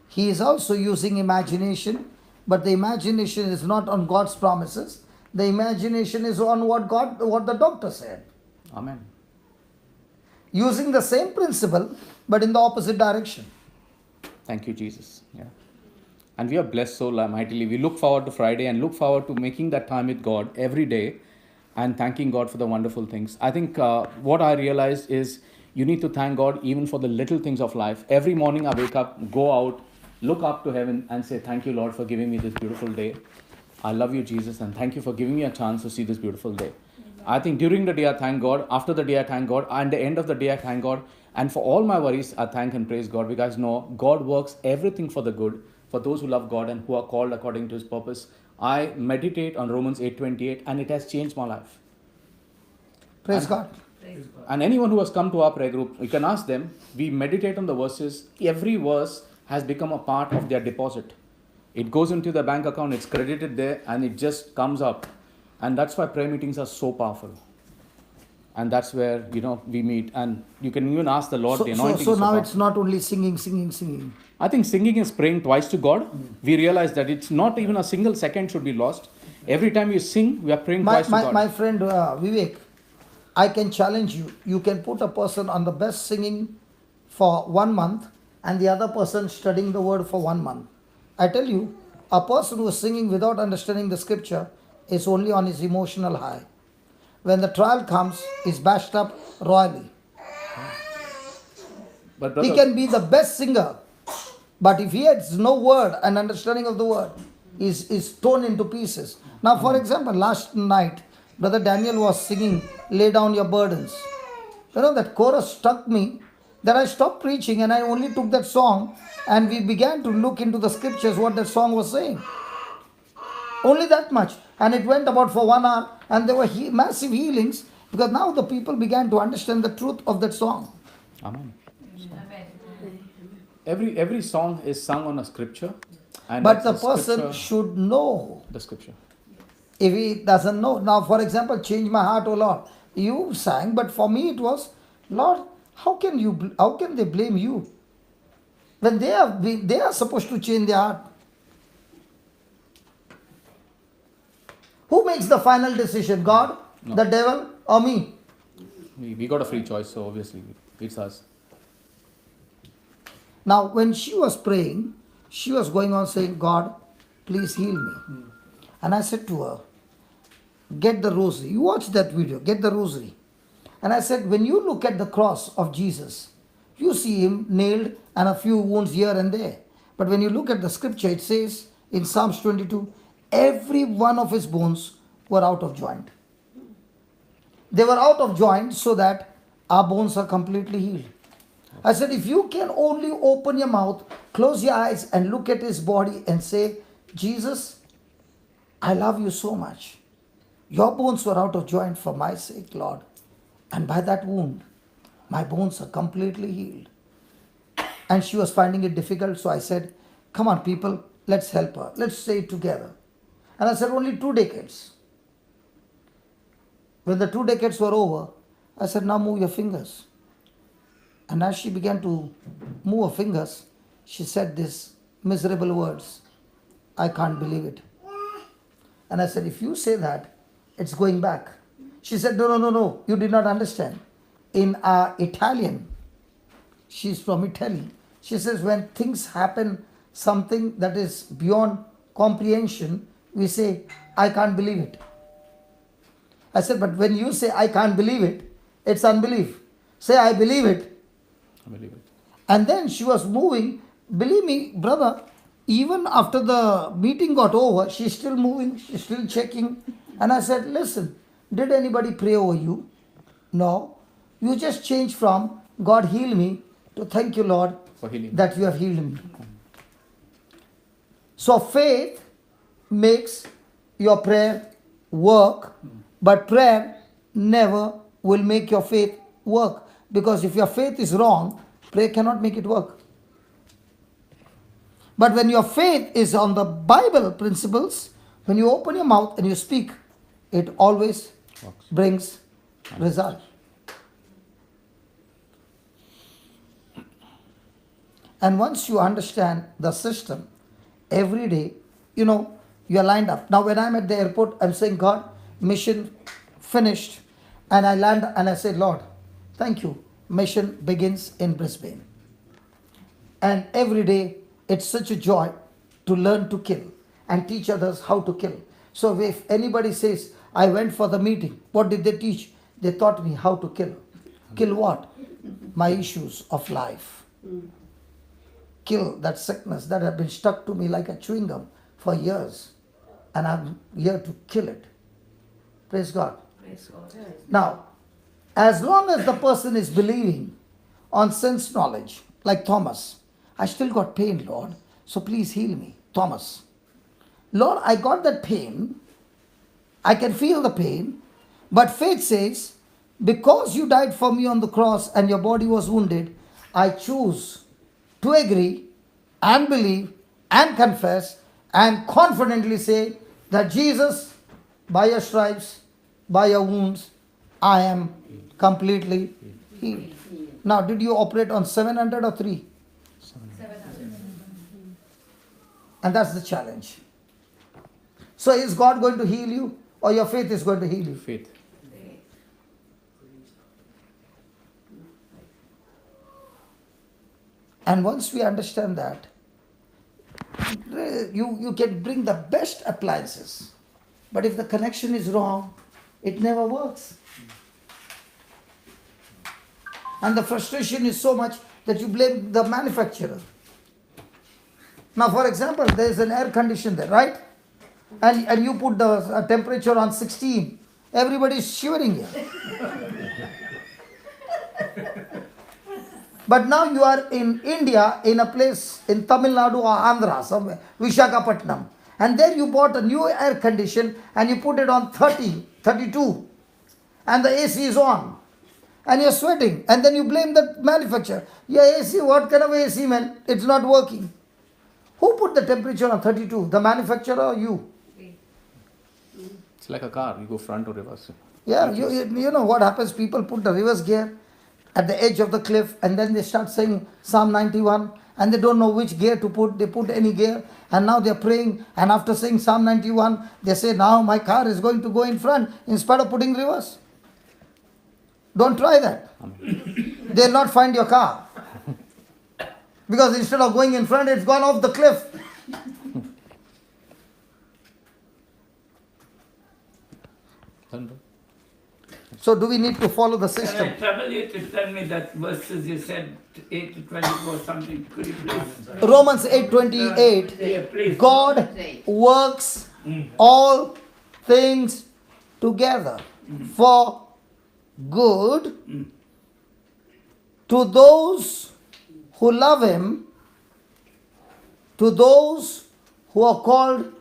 he is also using imagination, but the imagination is not on God's promises. The imagination is on what the doctor said. Amen. Using the same principle, but in the opposite direction. Thank you, Jesus. Yeah. And we are blessed so mightily. We look forward to Friday and look forward to making that time with God every day and thanking God for the wonderful things. I think what I realized is you need to thank God even for the little things of life. Every morning I wake up, go out, look up to heaven and say, thank you, Lord, for giving me this beautiful day. I love you, Jesus, and thank you for giving me a chance to see this beautiful day. I think during the day I thank God, after the day I thank God, and the end of the day I thank God. And for all my worries, I thank and praise God, because I know God works everything for the good for those who love God and who are called according to His purpose. I meditate on Romans 8:28, and it has changed my life. Praise God. And anyone who has come to our prayer group, you can ask them. We meditate on the verses. Every verse has become a part of their deposit. It goes into the bank account, it's credited there, and it just comes up. And that's why prayer meetings are so powerful. And that's where, we meet. And you can even ask the Lord, the anointing. So now it's not only singing. I think singing is praying twice to God. We realize that it's not even a single second should be lost. Every time you sing, we are praying twice to God. My friend Vivek, I can challenge you. You can put a person on the best singing for 1 month and the other person studying the word for 1 month. I tell you, a person who is singing without understanding the scripture is only on his emotional high. When the trial comes, he's bashed up royally. But brother, He can be the best singer, but if he has no word and understanding of the word, is torn into pieces. Now, for example, last night, Brother Daniel was singing, "Lay down your burdens." That chorus struck me that I stopped preaching and I only took that song and we began to look into the scriptures what that song was saying. Only that much. And it went about for 1 hour and there were massive healings because now the people began to understand the truth of that song. Amen. Every song is sung on a scripture. And But the it's a person scripture- should know. the scripture. If he doesn't know, now for example, change my heart, O Lord. You sang, but for me it was, Lord, how can they blame you when they are supposed to change their heart? Who makes the final decision? God, No. the devil, or me? We got a free choice, so obviously it's us. Now, when she was praying, she was going on saying, God, please heal me. And I said to her, get the rosary. You watch that video, get the rosary. And I said, when you look at the cross of Jesus, you see him nailed and a few wounds here and there. But when you look at the scripture, it says in Psalms 22, every one of his bones were out of joint. They were out of joint so that our bones are completely healed. I said, if you can only open your mouth, close your eyes, and look at his body and say, Jesus, I love you so much. Your bones were out of joint for my sake, Lord. And by that wound, my bones are completely healed. And she was finding it difficult, so I said, come on, people, let's help her. Let's say it together. And I said, only 2 decades. When the 2 decades were over, I said, now move your fingers. And as she began to move her fingers, she said these miserable words, I can't believe it. And I said, if you say that, it's going back. She said, no, you did not understand. In Italian, she's from Italy. She says, when things happen, something that is beyond comprehension, we say, I can't believe it. I said, but when you say, I can't believe it, it's unbelief. Say, I believe it. I believe it. And then she was moving. Believe me, brother, even after the meeting got over, she's still moving, she's still checking. And I said, listen, did anybody pray over you? No. You just changed from God heal me to thank you, Lord, For healing. that you have healed me. So faith makes your prayer work, but prayer never will make your faith work. Because if your faith is wrong, prayer cannot make it work. But when your faith is on the Bible principles, when you open your mouth and you speak, it always Works. brings result. And once you understand the system, every day, you're lined up. Now when I'm at the airport, I'm saying, God, mission finished. And I land and I say, Lord, thank you. Mission begins in Brisbane. And every day, it's such a joy to learn to kill and teach others how to kill. So if anybody says, I went for the meeting, what did they teach? They taught me how to kill. Kill what? My issues of life. Kill that sickness that have been stuck to me like a chewing gum for years. And I'm here to kill it. Praise God. Praise God. Now, as long as the person is believing on sense knowledge, like Thomas, I still got pain, Lord, so please heal me. Thomas, Lord, I got that pain, I can feel the pain, but faith says, because you died for me on the cross and your body was wounded, I choose to agree and believe and confess and confidently say that Jesus, by your stripes, by your wounds, I am completely healed. Now, did you operate on 700 or 3? 700. And that's the challenge. So is God going to heal you or your faith is going to heal you? Faith. And once we understand that, you can bring the best appliances. But if the connection is wrong, it never works. And the frustration is so much that you blame the manufacturer. Now, for example, there is an air conditioner there, right? And you put the temperature on 16. Everybody is shivering here. But now you are in India, in a place in Tamil Nadu or Andhra, somewhere, Vishakhapatnam. And there you bought a new air conditioner and you put it on 30, 32. And the AC is on. And you're sweating. And then you blame the manufacturer. Yeah, AC, what kind of AC, man? It's not working. Who put the temperature on 32? The manufacturer or you? It's like a car. You go front or reverse. Yeah, you know what happens? People put the reverse gear at the edge of the cliff and then they start saying Psalm 91 and they don't know which gear to put. They put any gear and now they're praying and after saying Psalm 91, they say now my car is going to go in front instead of putting reverse. Don't try that. They'll not find your car. Because instead of going in front, it's gone off the cliff. So do we need to follow the Can I system? trouble you to tell me that verses you said 8 to 24 something? Could you please? Romans 8:28. Yeah, please. God works all things together for good to those who love him, to those who are called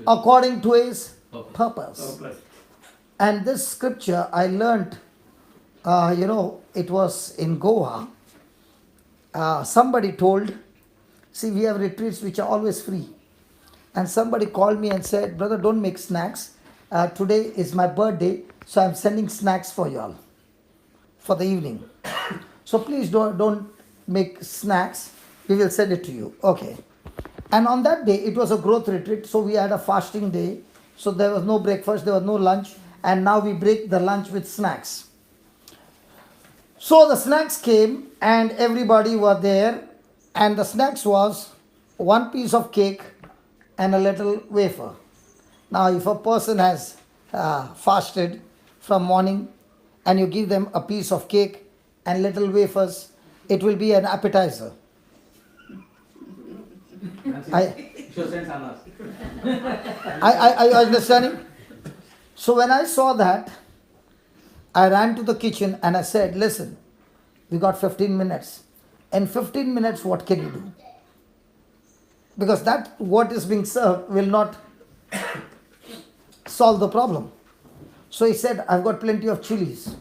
according to his purpose. Purpose. And this scripture I learnt, it was in Goa. Somebody told, see, we have retreats which are always free. And somebody called me and said, brother, don't make snacks. Today is my birthday, so I'm sending snacks for you all for the evening. So please don't make snacks. We will send it to you. Okay. And on that day, it was a growth retreat, so we had a fasting day. So there was no breakfast, there was no lunch, and now we break the lunch with snacks. So the snacks came, and everybody were there, and the snacks was one piece of cake and a little wafer. Now, if a person has fasted from morning, and you give them a piece of cake and little wafers, it will be an appetizer. Are you understanding? So when I saw that, I ran to the kitchen and I said, listen, we got 15 minutes. In 15 minutes, what can you do? Because that what is being served will not solve the problem. So he said, I've got plenty of chilies,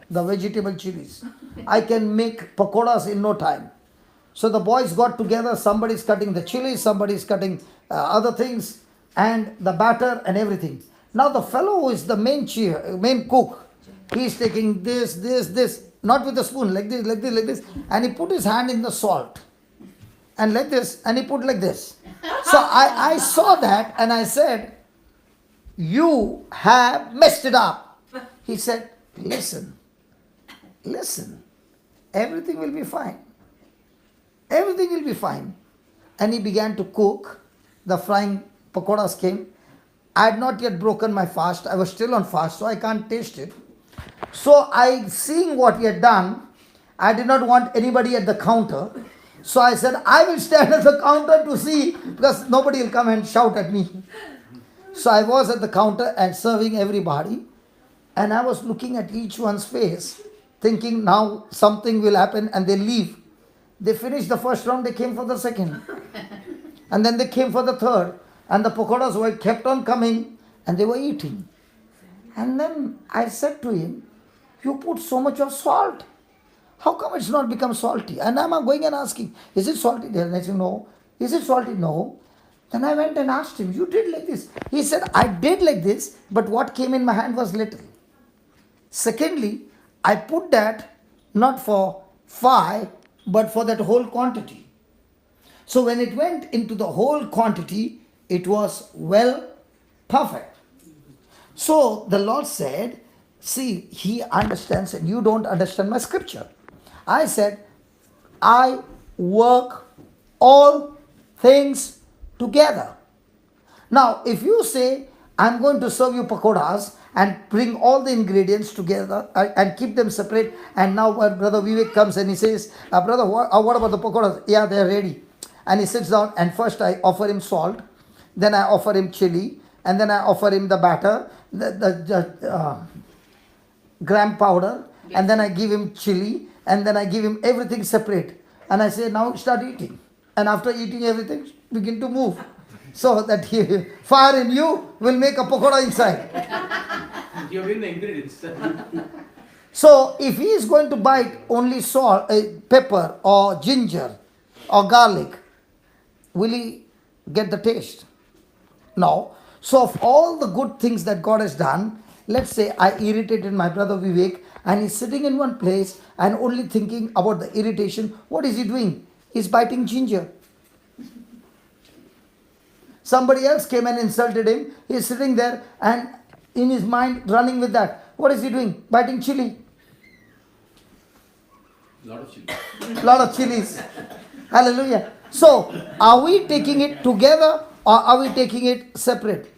the vegetable chilies. I can make pakoras in no time. So the boys got together, somebody's cutting the chilies, somebody's cutting other things, and the batter and everything. Now the fellow who is the main cook, he's taking this, not with a spoon, like this, and he put his hand in the salt, and like this, and he put like this. So I saw that, and I said, you have messed it up. He said, listen, everything will be fine. Everything will be fine. And he began to cook. The frying pakoras came. I had not yet broken my fast. I was still on fast, so I can't taste it. So seeing what he had done, I did not want anybody at the counter. So I said, I will stand at the counter to see, because nobody will come and shout at me. So I was at the counter and serving everybody. And I was looking at each one's face, thinking now something will happen and they leave. They finished the first round, they came for the second. And then they came for the third. And the pakoras were kept on coming and they were eating. And then I said to him, you put so much of salt. How come it's not become salty? And I'm going and asking, is it salty? And I said, no. Is it salty? No. Then I went and asked him, you did like this. He said, I did like this, but what came in my hand was little. Secondly, I put that not for 5, but for that whole quantity. So when it went into the whole quantity, it was perfect. So the Lord said, see, he understands and you don't understand my scripture. I said, I work all things together. Now, if you say, I'm going to serve you pakoras and bring all the ingredients together and keep them separate, and now Brother Vivek comes and he says, brother, what about the pakoras? Yeah, they're ready. And he sits down and first I offer him salt, then I offer him chili, and then I offer him the batter, the gram powder, and then I give him chili, and then I give him everything separate. And I say, now start eating. And after eating everything, begin to move. So that fire in you will make a pakora inside. You're in the ingredients. So if he is going to bite only salt, pepper or ginger or garlic, will he get the taste? No. So of all the good things that God has done, let's say I irritated my brother Vivek and he's sitting in one place and only thinking about the irritation. What is he doing? He's biting ginger. Somebody else came and insulted him. He's sitting there and in his mind running with that. What is he doing? Biting chili. Lot of chili. Lot of chilies. Hallelujah. So, are we taking it together or are we taking it separate?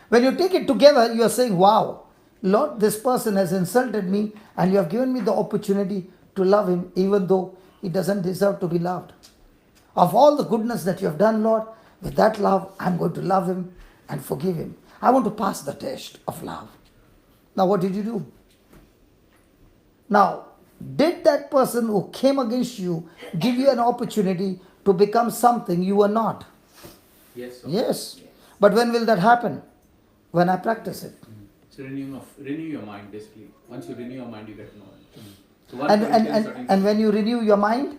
When you take it together, you are saying, wow, Lord, this person has insulted me and you have given me the opportunity to love him even though he doesn't deserve to be loved. Of all the goodness that you have done, Lord, with that love, I'm going to love him and forgive him. I want to pass the test of love. Now, what did you do? Now, Did that person who came against you give you an opportunity to become something you were not? Yes. Yes. But when will that happen? When I practice it. So renew your mind basically. Once you renew your mind, you get to know it. So 1 And, Corinthians 13. and when you renew your mind,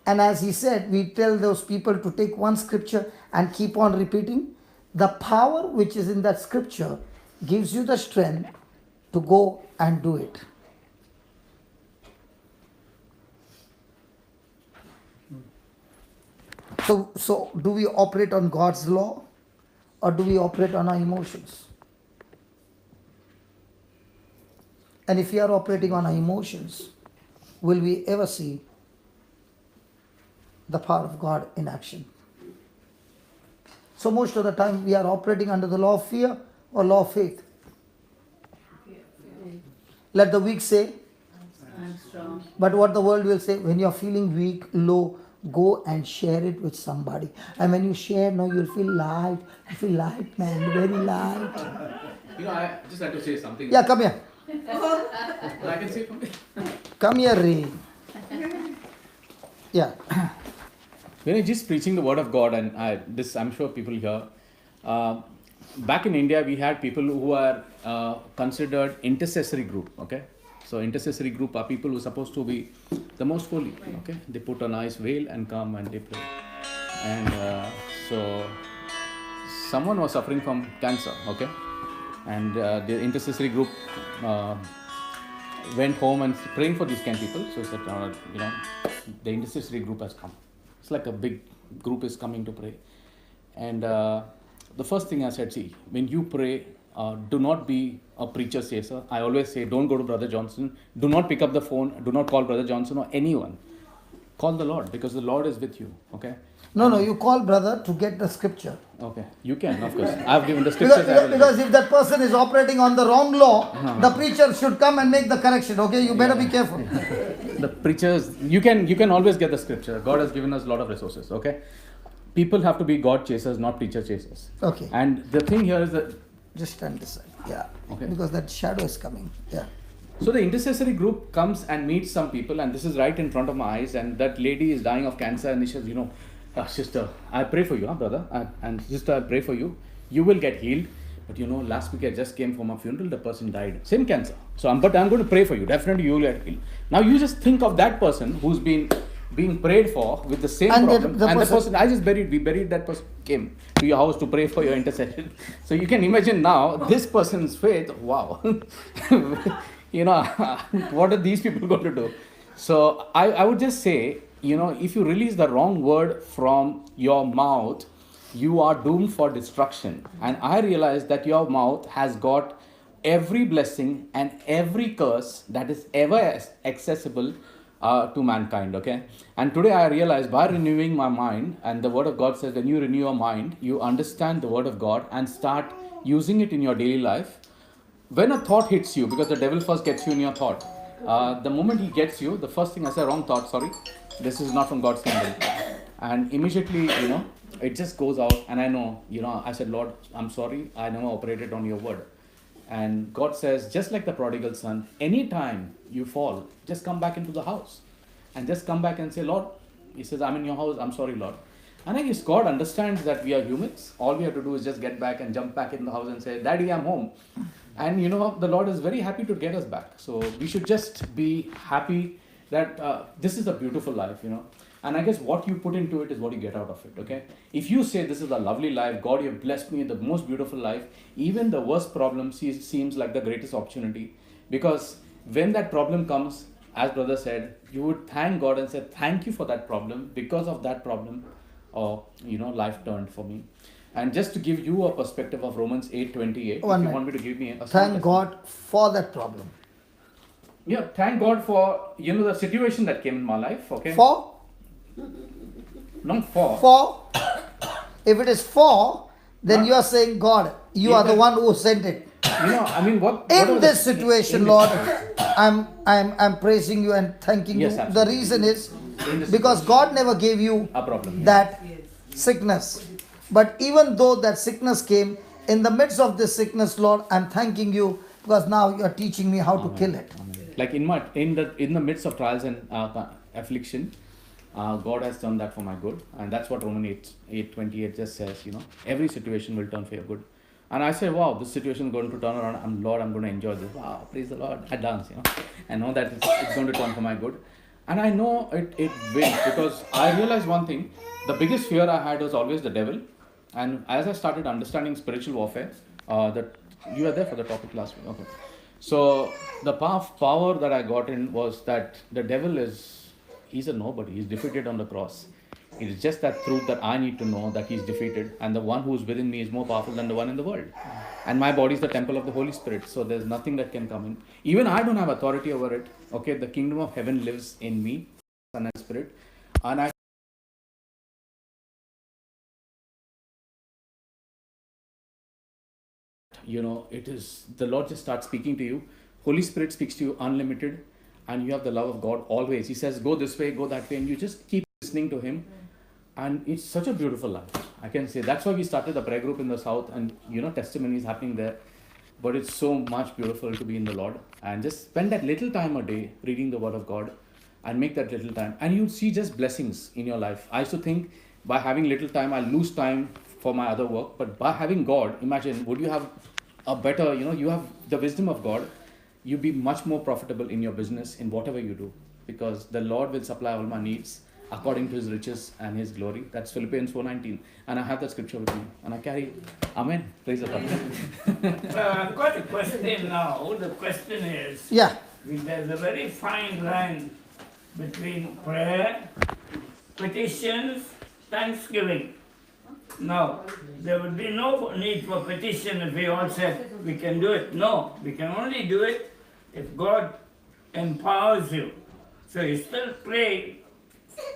and as he said, we tell those people to take one scripture and keep on repeating, the power which is in that scripture gives you the strength to go and do it. So do we operate on God's law or do we operate on our emotions? And if we are operating on our emotions, will we ever see the power of God in action? So most of the time we are operating under the law of fear or law of faith. Let the weak say, I'm strong. but what the world will say, when you're feeling weak, low, go and share it with somebody. And when you share, no, you'll feel light. You feel light, man, very light. You know, I just like to say something. Yeah, come here. I can say something. Come here, Ray. Yeah. When you're just preaching the word of God, and I'm sure people here, back in India, we had people who are considered intercessory group, okay? So intercessory group are people who are supposed to be the most holy, okay? They put a nice veil and come and they pray. And so someone was suffering from cancer, okay? And the intercessory group went home and praying for these kind of people. So said, the intercessory group has come. It's like a big group is coming to pray. And the first thing I said, see, when you pray, do not be a preacher chaser. I always say, don't go to Brother Johnson. Do not pick up the phone. Do not call Brother Johnson or anyone. Call the Lord, because the Lord is with you, okay? No, you call brother to get the scripture. Okay, you can, of course. I've given the scriptures. Because if that person is operating on the wrong law, the preacher should come and make the correction, okay? You better be careful. The preachers, you can always get the scripture. God has given us a lot of resources, okay? People have to be God chasers, not preacher chasers. Okay. And the thing here is that, Just stand this side. Yeah. Okay. Because that shadow is coming. Yeah. so the intercessory group comes and meets some people, and this is right in front of my eyes, and that lady is dying of cancer, and she says, sister, I pray for you, brother, and sister, I pray for you. You will get healed. But last week I just came from a funeral, the person died. Same cancer. But I'm going to pray for you. Definitely you will get healed. Now you just think of that person who's being prayed for with the same And problem. the And the person- person, we buried that person, came to your house to pray for your intercession. So you can imagine now, this person's faith, wow. What are these people going to do? So I would just say, if you release the wrong word from your mouth, you are doomed for destruction. And I realize that your mouth has got every blessing and every curse that is ever accessible to mankind, okay? And today I realize by renewing my mind, and the word of God says when you renew your mind, you understand the word of God and start using it in your daily life. When a thought hits you, because the devil first gets you in your thought, the moment he gets you, the first thing I say, wrong thought, sorry, this is not from God's kingdom. And immediately, it just goes out, and I know, I said, Lord, I'm sorry, I never operated on your word. And God says, just like the prodigal son, anytime you fall, just come back into the house. And just come back and say, Lord, he says, I'm in your house, I'm sorry, Lord. And I guess God understands that we are humans. All we have to do is just get back and jump back in the house and say, Daddy, I'm home. And the Lord is very happy to get us back. So we should just be happy that this is a beautiful life, And I guess what you put into it is what you get out of it, okay? If you say this is a lovely life, God, you have blessed me with the most beautiful life, even the worst problem seems like the greatest opportunity. Because when that problem comes, as brother said, you would thank God and say, thank you for that problem. Because of that problem, life turned for me. And just to give you a perspective of Romans 8:28, if you want me to give me a thank God for that problem. Yeah, thank God for, the situation that came in my life, okay? For? Not for. For? If it is for, then you are saying, God, you are the one who sent it. In this situation, Lord, I'm praising you and thanking Yes, you. The absolutely. reason is because God never gave you A problem. that sickness. But even though that sickness came, in the midst of this sickness, Lord, I'm thanking you because now you are teaching me how to kill it. Like in the midst of trials and affliction, God has done that for my good, and that's what Romans 8:28 just says. Every situation will turn for your good. And I say, wow, this situation is going to turn around. Lord, I'm going to enjoy this. Wow, praise the Lord. I dance. I know that it's going to turn for my good, and I know it will, because I realized one thing. The biggest fear I had was always the devil, and as I started understanding spiritual warfare, that you were there for the topic last week. Okay. So the power that I got in was that the devil he's a nobody. He's defeated on the cross. It is just that truth that I need to know, that he's defeated, and the one who is within me is more powerful than the one in the world. And my body is the temple of the Holy Spirit, so there's nothing that can come in. Even I don't have authority over it. Okay, the kingdom of heaven lives in me, Son and Spirit, and it is the Lord just starts speaking to you. Holy Spirit speaks to you unlimited, and you have the love of God always. He says, go this way, go that way, and you just keep listening to him. And it's such a beautiful life, I can say. That's why we started a prayer group in the south, and testimonies happening there. But it's so much beautiful to be in the Lord and just spend that little time a day reading the Word of God, and make that little time, and you see just blessings in your life. I used to think by having little time, I lose time for my other work. But by having God, imagine, would you have a better, you have the wisdom of God, you'd be much more profitable in your business, in whatever you do, because the Lord will supply all my needs according to his riches and his glory. That's Philippians 4:19. And I have that scripture with me, and I carry it. Amen. Praise the Lord. I've got a question now. The question is, Yeah. there's a very fine line between prayer, petitions, thanksgiving. Now, there would be no need for petition if we all said we can do it. No, we can only do it if God empowers you. So you still pray,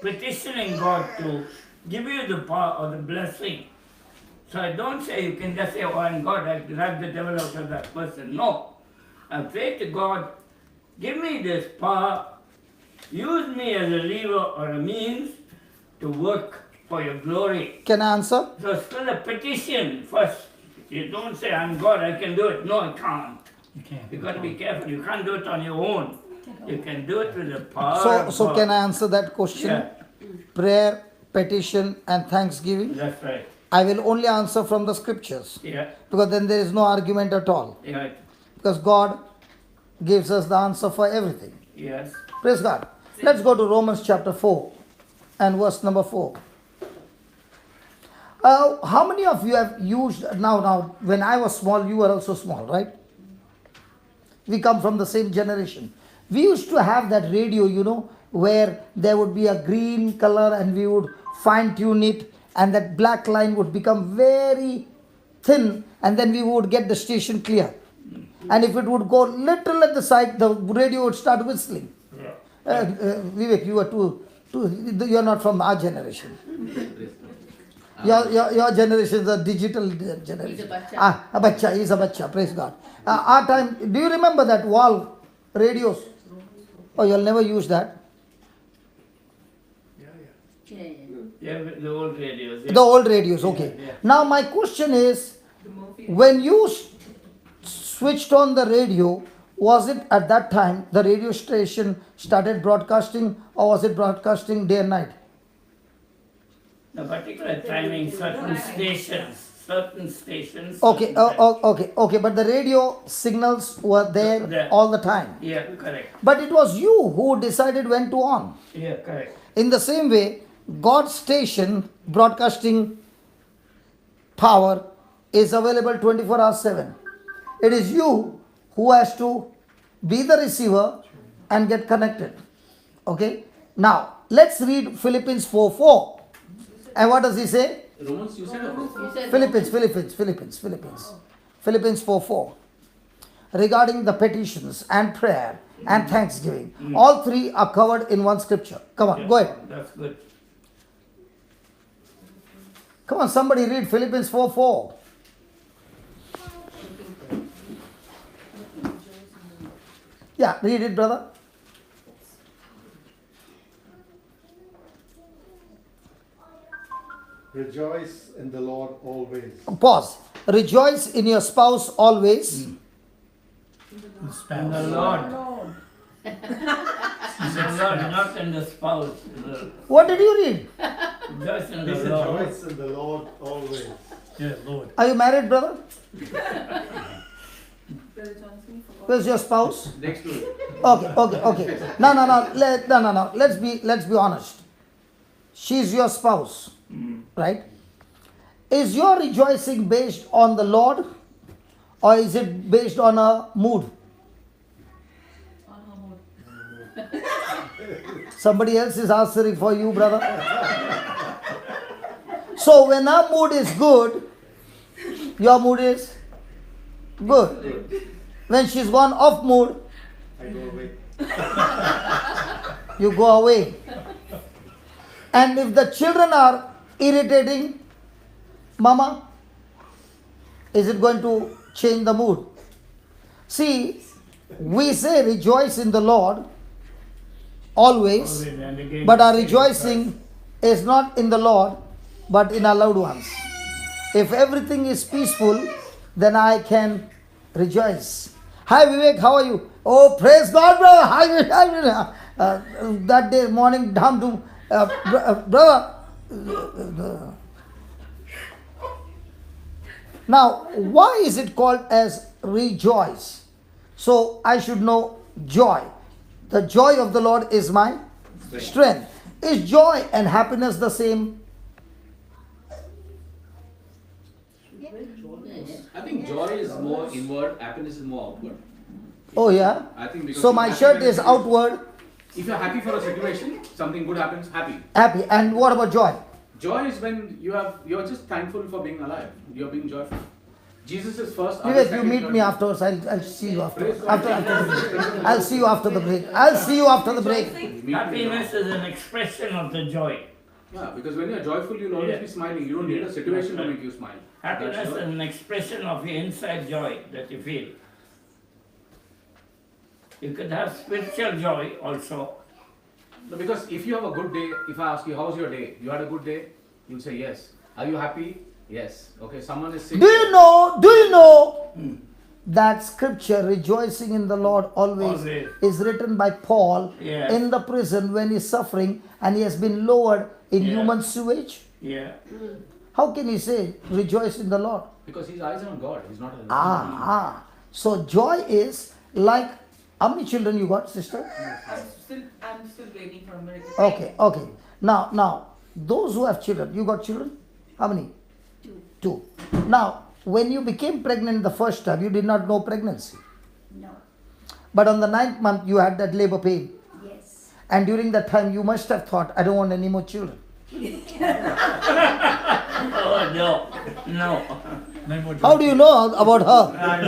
petitioning God to give you the power or the blessing. So I don't say you can just say, oh, I'm God, I drive the devil out of that person. No. I pray to God, give me this power, use me as a lever or a means to work for your glory. Can I answer? So still a petition first. You don't say, I'm God, I can do it. No, I can't. You can't. You've got to be careful. You can't do it on your own. You can do it with the power So of can God. I answer that question? Yeah, Prayer, petition, and thanksgiving. that's right. I will only answer from the scriptures, Yeah, because then there is no argument at all. yeah, Because God gives us the answer for everything. yes. Praise God. Let's go to Romans chapter 4 and verse number 4. How many of you have used, now when I was small, you were also small, right? We come from the same generation. We used to have that radio, where there would be a green color and we would fine tune it, and that black line would become very thin, and then we would get the station clear. And if it would go little at the side, the radio would start whistling. Vivek, you are you are not from our generation. Your generation is a digital generation. He's a bacha. He's a bacha, praise God. Our time, do you remember that wall radios? Oh, you'll never use that? Yeah. Yeah, the old radios. Yeah. The old radios, okay. Yeah. Now my question is, when you switched on the radio, was it at that time the radio station started broadcasting, or was it broadcasting day and night? The particular timing, certain stations. Okay, okay, but the radio signals were there There. all the time. Yeah, correct. But it was you who decided when to on. Yeah, correct. In the same way, God's station broadcasting power is available 24 hours 7. It is you who has to be the receiver and get connected. Okay? Now, let's read Philippians 4:4. And what does he say? Romans, you said it. Philippians 4:4. Regarding the petitions and prayer and thanksgiving. All three are covered in one scripture. Come on, Yeah, go ahead. That's good. Come on, somebody read Philippians 4:4. Yeah, read it, brother. Rejoice in the Lord always. Pause. Rejoice in your spouse always. The And spouse. the Lord. The Lord, not in the spouse. What did you read? Just in He the said, Lord. rejoice in the Lord always. Yeah, Lord. Are you married, brother? Where's your spouse? Next to it. Okay. No. Let's be honest. She's your spouse, right? Is your rejoicing based on the Lord, or is it based on a mood? Somebody else is answering for you, brother. So when our mood is good, your mood is good. When she's gone off mood, I go away. you go away. And if the children are irritating, Mama, is it going to change the mood? See, we say rejoice in the Lord always, but our rejoicing is not in the Lord, but in our loved ones. If everything is peaceful, then I can rejoice. Hi Vivek, how are you? Oh, praise God, brother. Hi, that day morning, dham dhum, brother. Now, why is it called as rejoice? So I should know joy. The joy of the Lord is my strength. Is joy and happiness the same? I think joy is more inward, happiness is more outward. Oh yeah? I think because So you're my happy shirt when is it's- outward, If you're happy for a situation, something good happens, happy. happy. And what about joy? Joy is when you're just thankful for being alive. You're being joyful. Jesus is first. Vivek, others you second, meet third. me afterwards. I'll see you after Praise after God. the break. I'll see you after the break. I'll see you after the break. Meet me Happiness now. is an expression of the joy. Yeah, because when you're joyful, you'll always Yeah. be smiling. You don't need a Yeah, situation to that's make you smile. Happiness That's is joy. an expression of your inside joy that you feel. You could have spiritual joy also. No, because if you have a good day, if I ask you, how's your day? You had a good day? You'll say yes. Are you happy? Yes. Okay, someone is sick. Do you know that scripture, rejoicing in the Lord always, Always. is written by Paul Yes. in the prison when he's suffering and he has been lowered in Yeah. human sewage? Yeah. How can he say rejoice in the Lord? Because his eyes are on God. He's not on So joy is like, how many children you got, sister? I'm still waiting for a minute. Okay. Now, those who have children, you got children? How many? Two. Now, when you became pregnant the first time, you did not know pregnancy. No. But on the 9th month, you had that labor pain. Yes. And during that time, you must have thought, I don't want any more children. Oh, no. No. No more How do you know about her? I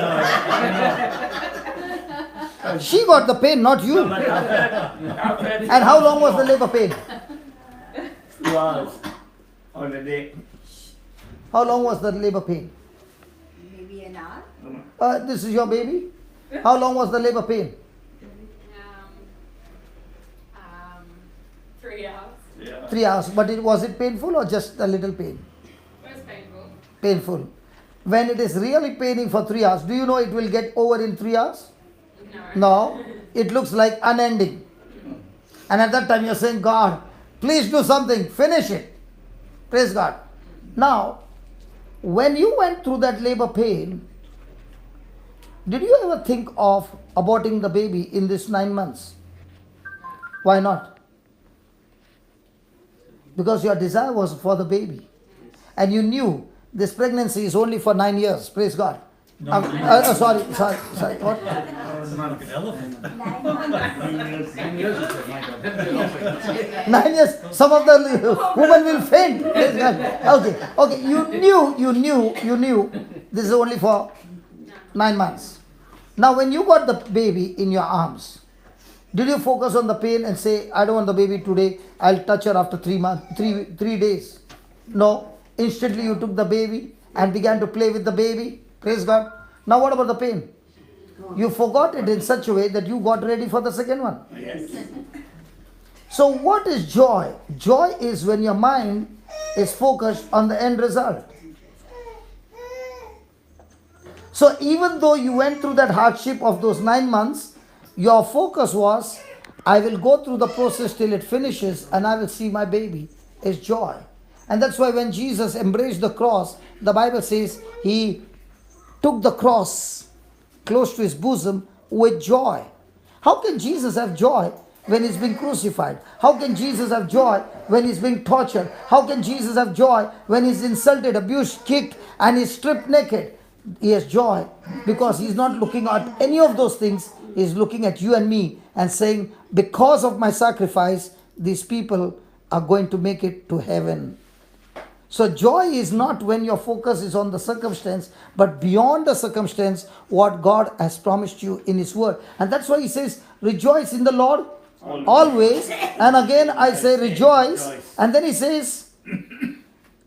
know. She got the pain, not you. But after And how long was the labor pain? 2 hours on a day. How long was the labor pain? Maybe an hour. This is your baby? How long was the labor pain? 3 hours. Yeah. 3 hours. But was it painful or just a little pain? It was painful. Painful. When it is really paining for 3 hours, do you know it will get over in 3 hours? No. No. It looks like unending. And at that time you're saying, God, please do something. Finish it. Praise God. Now, when you went through that labor pain, did you ever think of aborting the baby in this 9 months? Why not? Because your desire was for the baby. And you knew this pregnancy is only for 9 years. Praise God. Sorry. What? It's like an elephant. 9 years, you said, my God. Then they'll also- 9 years, some of the women will faint. Praise God. Okay. You knew this is only for 9 months. Now, when you got the baby in your arms, did you focus on the pain and say, I don't want the baby today, I'll touch her after 3 months, 3 days? No. Instantly you took the baby and began to play with the baby. Praise God. Now what about the pain? You forgot it in such a way that you got ready for the second one. Yes. So what is joy? Joy is when your mind is focused on the end result. So even though you went through that hardship of those 9 months, Your focus was, I will go through the process till it finishes and I will see my baby. Is joy. And that's why when Jesus embraced the cross, the Bible says he took the cross close to his bosom with joy. How can Jesus have joy when he's being crucified? How can Jesus have joy when he's being tortured? How can Jesus have joy when he's insulted, abused, kicked, and he's stripped naked? He has joy because he's not looking at any of those things. He's looking at you and me and saying, because of my sacrifice, these people are going to make it to heaven. So joy is not when your focus is on the circumstance, but beyond the circumstance, what God has promised you in his word. And that's why he says, rejoice in the Lord always. And again I say rejoice. And then he says,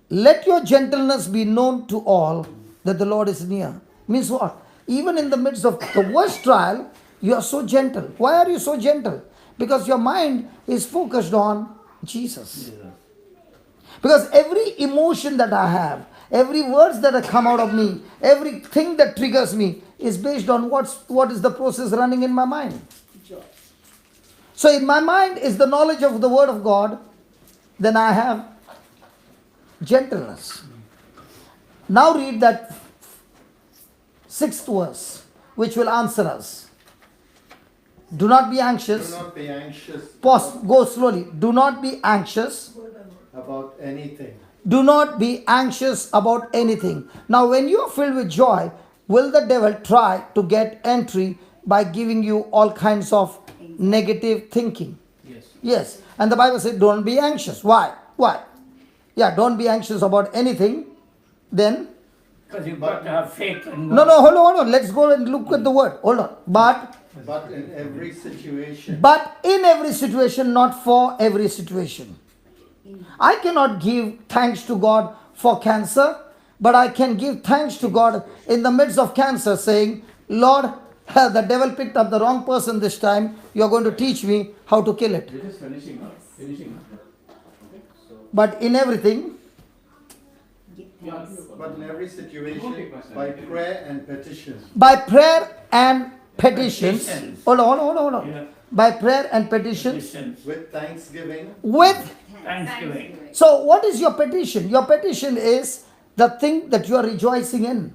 let your gentleness be known to all that the Lord is near. Means what? Even in the midst of the worst trial, you are so gentle. Why are you so gentle? Because your mind is focused on Jesus. Because every emotion that I have, every words that have come out of me, everything that triggers me is based on what is the process running in my mind. So in my mind is the knowledge of the word of God, then I have gentleness. Now read that 6th verse, which will answer us. Do not be anxious. Do not be anxious. Pause, go slowly. Do not be anxious about anything. Do not be anxious about anything. Now, when you are filled with joy, will the devil try to get entry by giving you all kinds of negative thinking? Yes. Yes. And the Bible says, don't be anxious. Why? Why? Yeah, don't be anxious about anything. Then, Because you've got to have faith in God. no, hold on. Let's go and look at the word. Hold on. But in every situation. But in every situation, not for every situation. I cannot give thanks to God for cancer, but I can give thanks to God in the midst of cancer, saying, Lord, the devil picked up the wrong person this time. You are going to teach me how to kill it. We're just finishing up. But in everything, But in every situation, by prayer and petition. by prayer and petitions. Hold on. Yeah. By prayer and petitions. Petitions. With thanksgiving. With. Thanksgiving. So what is your petition? Your petition is the thing that you are rejoicing in.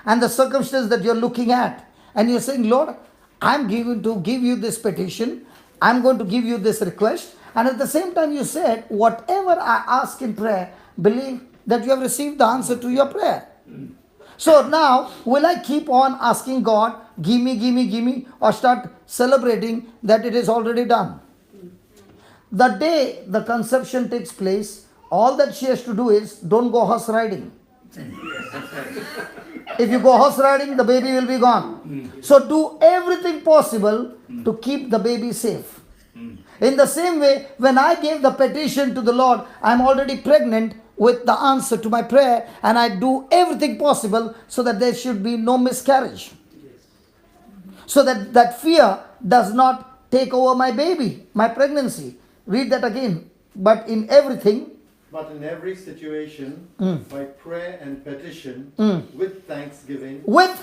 And the circumstance that you're looking at. And you're saying, Lord, I'm going to give you this petition. I'm going to give you this request. And at the same time you said, whatever I ask in prayer, believe that you have received the answer to your prayer. So now, will I keep on asking God, give me, or start celebrating that it is already done? The day the conception takes place, all that she has to do is, don't go horse riding. If you go horse riding, the baby will be gone. So do everything possible to keep the baby safe. In the same way, when I gave the petition to the Lord, I am already pregnant with the answer to my prayer, and I do everything possible so that there should be no miscarriage. So that fear does not take over my baby, my pregnancy. Read that again. But in everything, But in every situation, by prayer and petition, with thanksgiving. with.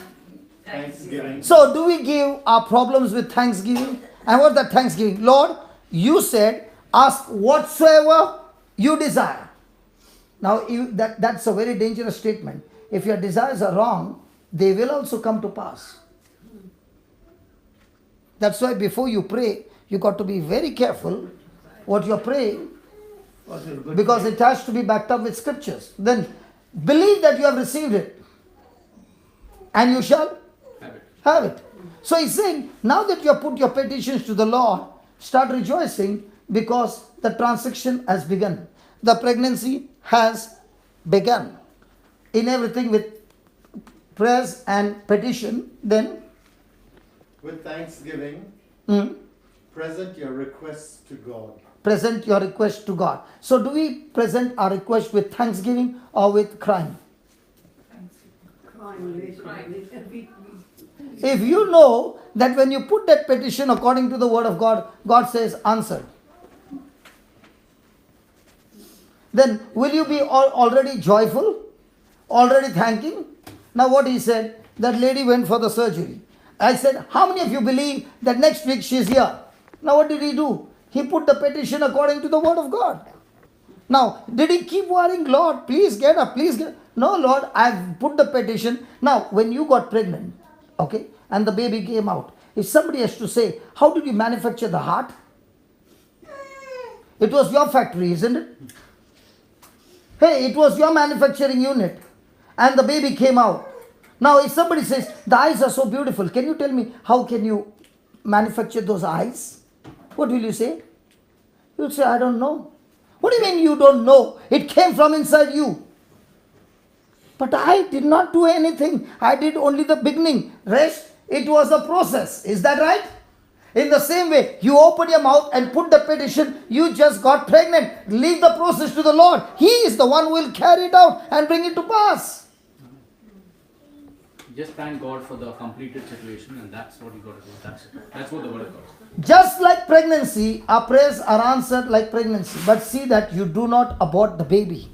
Thanksgiving. So do we give our problems with thanksgiving? And what's that thanksgiving? Lord, you said, ask whatsoever you desire. Now, that's a very dangerous statement. If your desires are wrong, they will also come to pass. That's why before you pray, you got to be very careful what you're praying, because it has to be backed up with scriptures. Then believe that you have received it, and you shall have it. So he's saying, now that you have put your petitions to the Lord, start rejoicing, because the transaction has begun. The pregnancy has begun. In everything with prayers and petition, then With thanksgiving, present your requests to God. present your request to God. So do we present our request with thanksgiving or with crying? If you know that when you put that petition according to the word of God, God says answered, then will you be already joyful? Already thanking? Now what he said, that lady went for the surgery. I said, how many of you believe that next week she's here? Now what did he do? He put the petition according to the word of God. Now, did he keep worrying, Lord, please get up, please get up? No, Lord, I've put the petition. Now, when you got pregnant, okay, and the baby came out, if somebody has to say, how did you manufacture the heart? It was your factory, isn't it? Hey, it was your manufacturing unit. And the baby came out. Now, if somebody says, the eyes are so beautiful, can you tell me, how can you manufacture those eyes? What will you say? You'll say, I don't know. What do you mean you don't know? It came from inside you. But I did not do anything. I did only the beginning. Rest, it was a process. Is that right? In the same way, you open your mouth and put the petition, you just got pregnant. Leave the process to the Lord. He is the one who will carry it out and bring it to pass. Just thank God for the completed situation, and that's what you got to do. That's it. That's what the word of God says. Just like pregnancy, our prayers are answered like pregnancy. But see that you do not abort the baby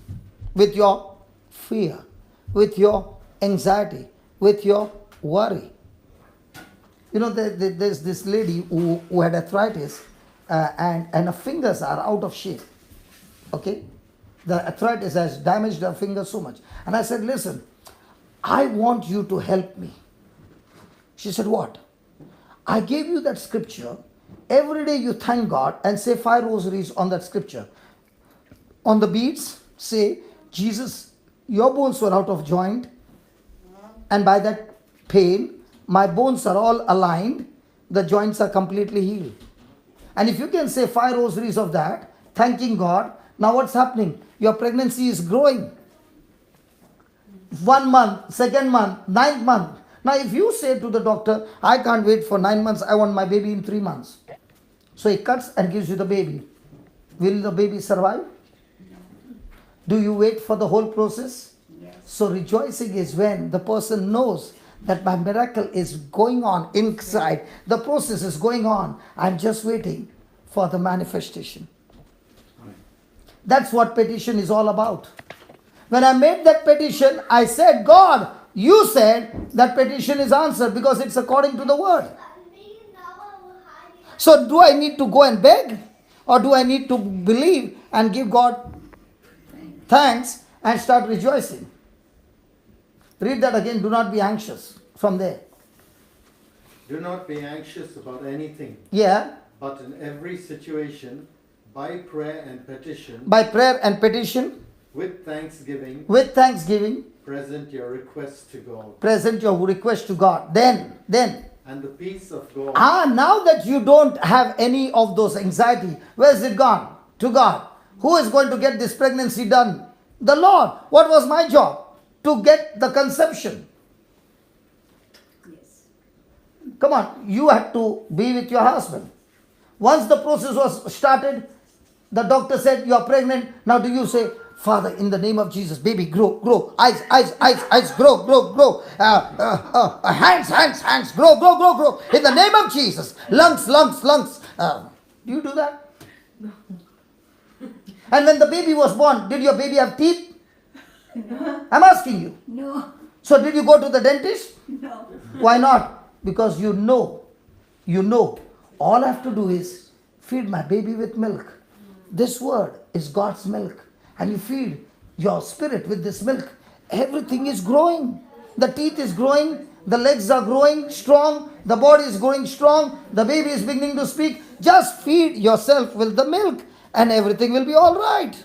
with your fear, with your anxiety, with your worry. You know, there's this lady who had arthritis and her fingers are out of shape. Okay? The arthritis has damaged her fingers so much. And I said, listen, I want you to help me. She said, what? I gave you that scripture. Every day you thank God and say 5 rosaries on that scripture. On the beads, say, Jesus, your bones were out of joint, and by that pain, my bones are all aligned, the joints are completely healed. And if you can say 5 rosaries of that, thanking God, now what's happening? Your pregnancy is growing. 1 month, 2nd month, 9th month. Now if you say to the doctor, I can't wait for 9 months, I want my baby in 3 months. So he cuts and gives you the baby. Will the baby survive? Do you wait for the whole process? Yes. So rejoicing is when the person knows that my miracle is going on inside. The process is going on. I'm just waiting for the manifestation. That's what petition is all about. When I made that petition, I said, God, you said that petition is answered because it's according to the word. So do I need to go and beg? Or do I need to believe and give God thanks and start rejoicing? Read that again. Do not be anxious from there. Do not be anxious about anything, Yeah. but in every situation, by prayer and petition, By prayer and petition, with thanksgiving, present your requests to God. present your request to God. Then. And the peace of God, Now that you don't have any of those anxiety, where's it gone? To God. Who is going to get this pregnancy done? The Lord. What was my job? To get the conception. Yes. Come on, you had to be with your husband. Once the process was started, the doctor said, you are pregnant. Now do you say, Father, in the name of Jesus, baby, grow. Eyes, grow. Hands, grow. In the name of Jesus. Lungs. Do you do that? No. And when the baby was born, did your baby have teeth? I'm asking you. No. So did you go to the dentist? No. Why not? Because you know, all I have to do is feed my baby with milk. This word is God's milk. And you feed your spirit with this milk. Everything is growing. The teeth is growing. The legs are growing strong. The body is growing strong. The baby is beginning to speak. Just feed yourself with the milk and everything will be all right.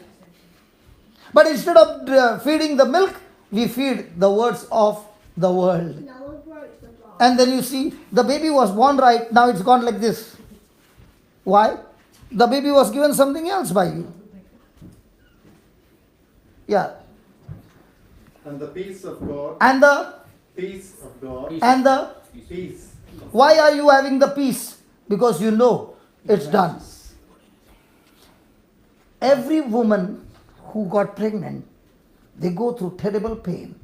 But instead of feeding the milk, we feed the words of the world. And then you see, the baby was born right, now it's gone like this. Why? The baby was given something else by you. Yeah. and the peace of God, And the peace of God, and the peace. why are you having the peace? Because you know it's done. Every woman who got pregnant, they go through terrible pain,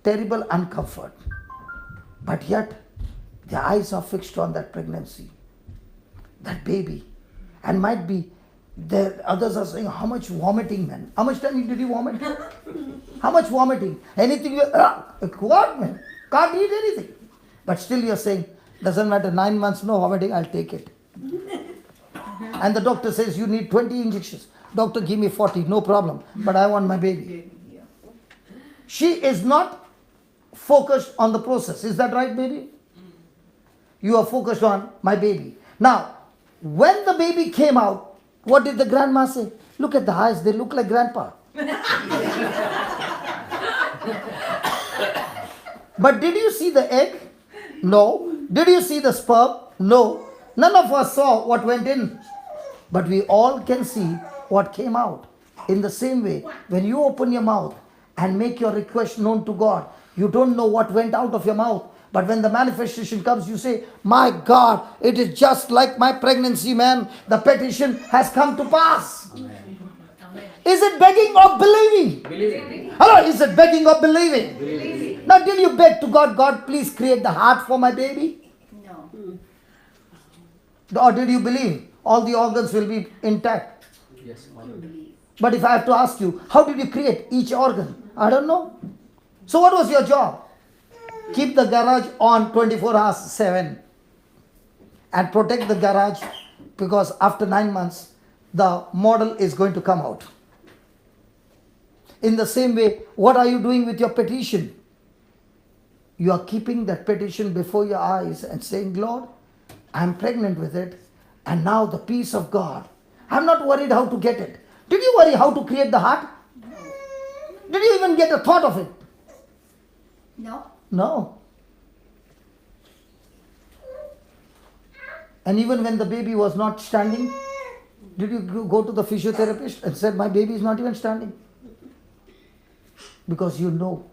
terrible uncomfort. But yet, their eyes are fixed on that pregnancy, that baby. And might be, there others are saying, how much vomiting, man? How much time did you vomit? How much vomiting? Anything, what, man? Can't eat anything. But still you're saying, Doesn't matter, 9 months, no vomiting, I'll take it. And the doctor says, you need 20 injections. Doctor, give me 40, no problem. But I want my baby. She is not focused on the process. Is that right, baby? You are focused on my baby. Now, when the baby came out, what did the grandma say? Look at the eyes, they look like grandpa. But did you see the egg? No. Did you see the sperm? No. None of us saw what went in. But we all can see what came out. In the same way, when you open your mouth and make your request known to God, you don't know what went out of your mouth. But when the manifestation comes, you say, my God, it is just like my pregnancy, man. The petition has come to pass. Is it begging or believing? Believing. Hello, is it begging or believing? Believing. Now, did you beg to God, God, please create the heart for my baby? No. Or did you believe all the organs will be intact? Yes. But if I have to ask you, how did you create each organ? I don't know. So what was your job? Keep the garage on 24 hours 7 and protect the garage, because after 9 months, the model is going to come out. In the same way, what are you doing with your petition? You are keeping that petition before your eyes and saying, Lord, I'm pregnant with it, and now the peace of God. I'm not worried how to get it. Did you worry how to create the heart? Did you even get a thought of it? No. No. And even when the baby was not standing, did you go to the physiotherapist and said, my baby is not even standing? Because you know.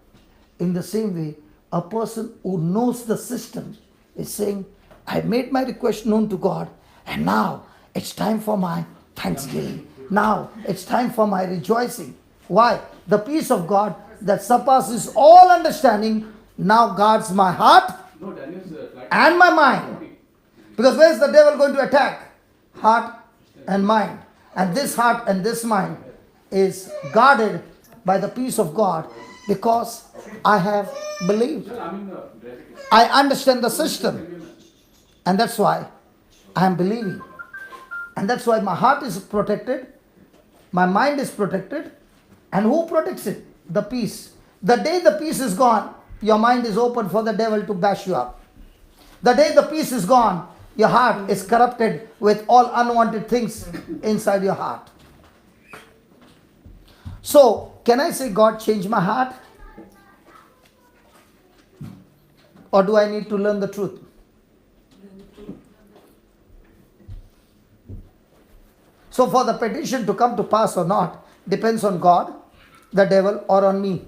In the same way, a person who knows the system is saying, I made my request known to God, and now it's time for my thanksgiving. Now it's time for my rejoicing. Why? The peace of God that surpasses all understanding now guards my heart and my mind. Because where is the devil going to attack? Heart and mind. And this heart and this mind is guarded by the peace of God, because I have believed. I understand the system. And that's why I am believing. And that's why my heart is protected. My mind is protected. And who protects it? The peace. The day the peace is gone, your mind is open for the devil to bash you up. The day the peace is gone, your heart is corrupted with all unwanted things inside your heart. So, can I say God changed my heart? Or do I need to learn the truth? So, for the petition to come to pass or not depends on God, the devil, or on me.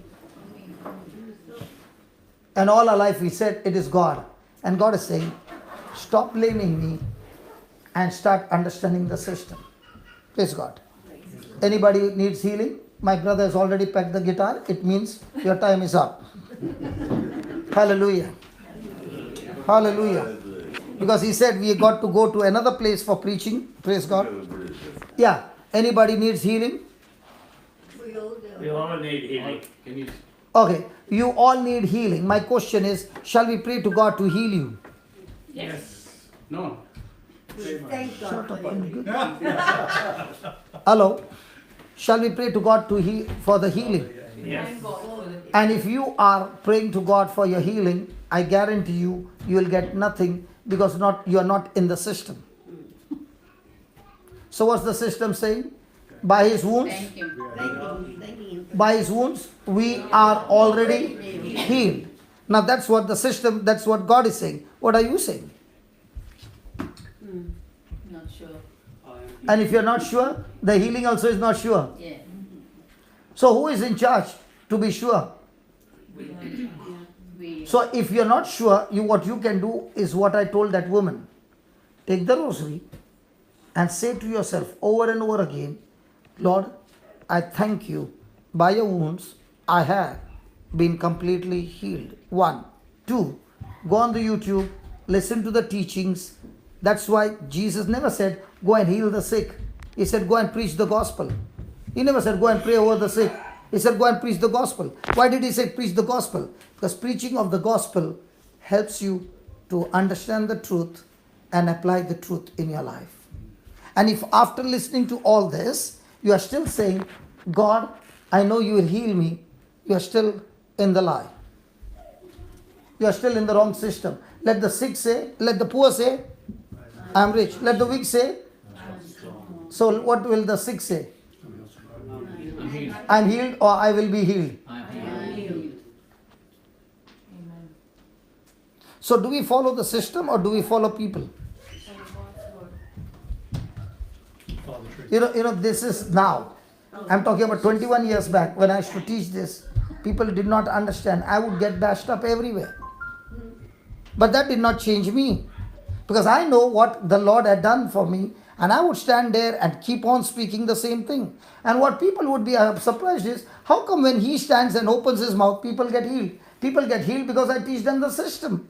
And all our life we said it is God. And God is saying, stop blaming me and start understanding the system. Praise God. Anybody needs healing? My brother has already packed the guitar. It means your time is up. Hallelujah. Hallelujah. Because he said we got to go to another place for preaching. Praise God. Yeah. Anybody needs healing? We all do. We all need healing. Okay. You all need healing. My question is, shall we pray to God to heal you? Yes. No. Thank God. Shut up, for I'm you. good. Hello. Shall we pray to God to heal for the healing? Yes. And if you are praying to God for your healing, I guarantee you, you will get nothing, because you are not in the system. So what's the system saying? By his wounds, Thank him. Thank you. by his wounds, we are already healed. Now that's what the system, that's what God is saying. What are you saying? Not sure. And if you're not sure, the healing also is not sure. Yeah. So who is in charge to be sure? We. So if you're not sure, what you can do is what I told that woman. Take the rosary and say to yourself over and over again, Lord, I thank you. By your wounds, I have been completely healed. 1. 2. Go on the YouTube, listen to the teachings. That's why Jesus never said, go and heal the sick. He said, go and preach the gospel. He never said, go and pray over the sick. He said, go and preach the gospel. Why did he say preach the gospel? Because preaching of the gospel helps you to understand the truth and apply the truth in your life. And if after listening to all this, you are still saying, God, I know you will heal me, you are still in the lie. You are still in the wrong system. Let the sick say, let the poor say, I am rich. Let the weak say. So what will the sick say? I am healed or I will be healed. So do we follow the system or do we follow people? Follow the truth. You know, this is now. I'm talking about 21 years back when I used to teach this. People did not understand. I would get bashed up everywhere. But that did not change me. Because I know what the Lord had done for me. And I would stand there and keep on speaking the same thing. And what people would be surprised is, how come when he stands and opens his mouth, people get healed? People get healed because I teach them the system.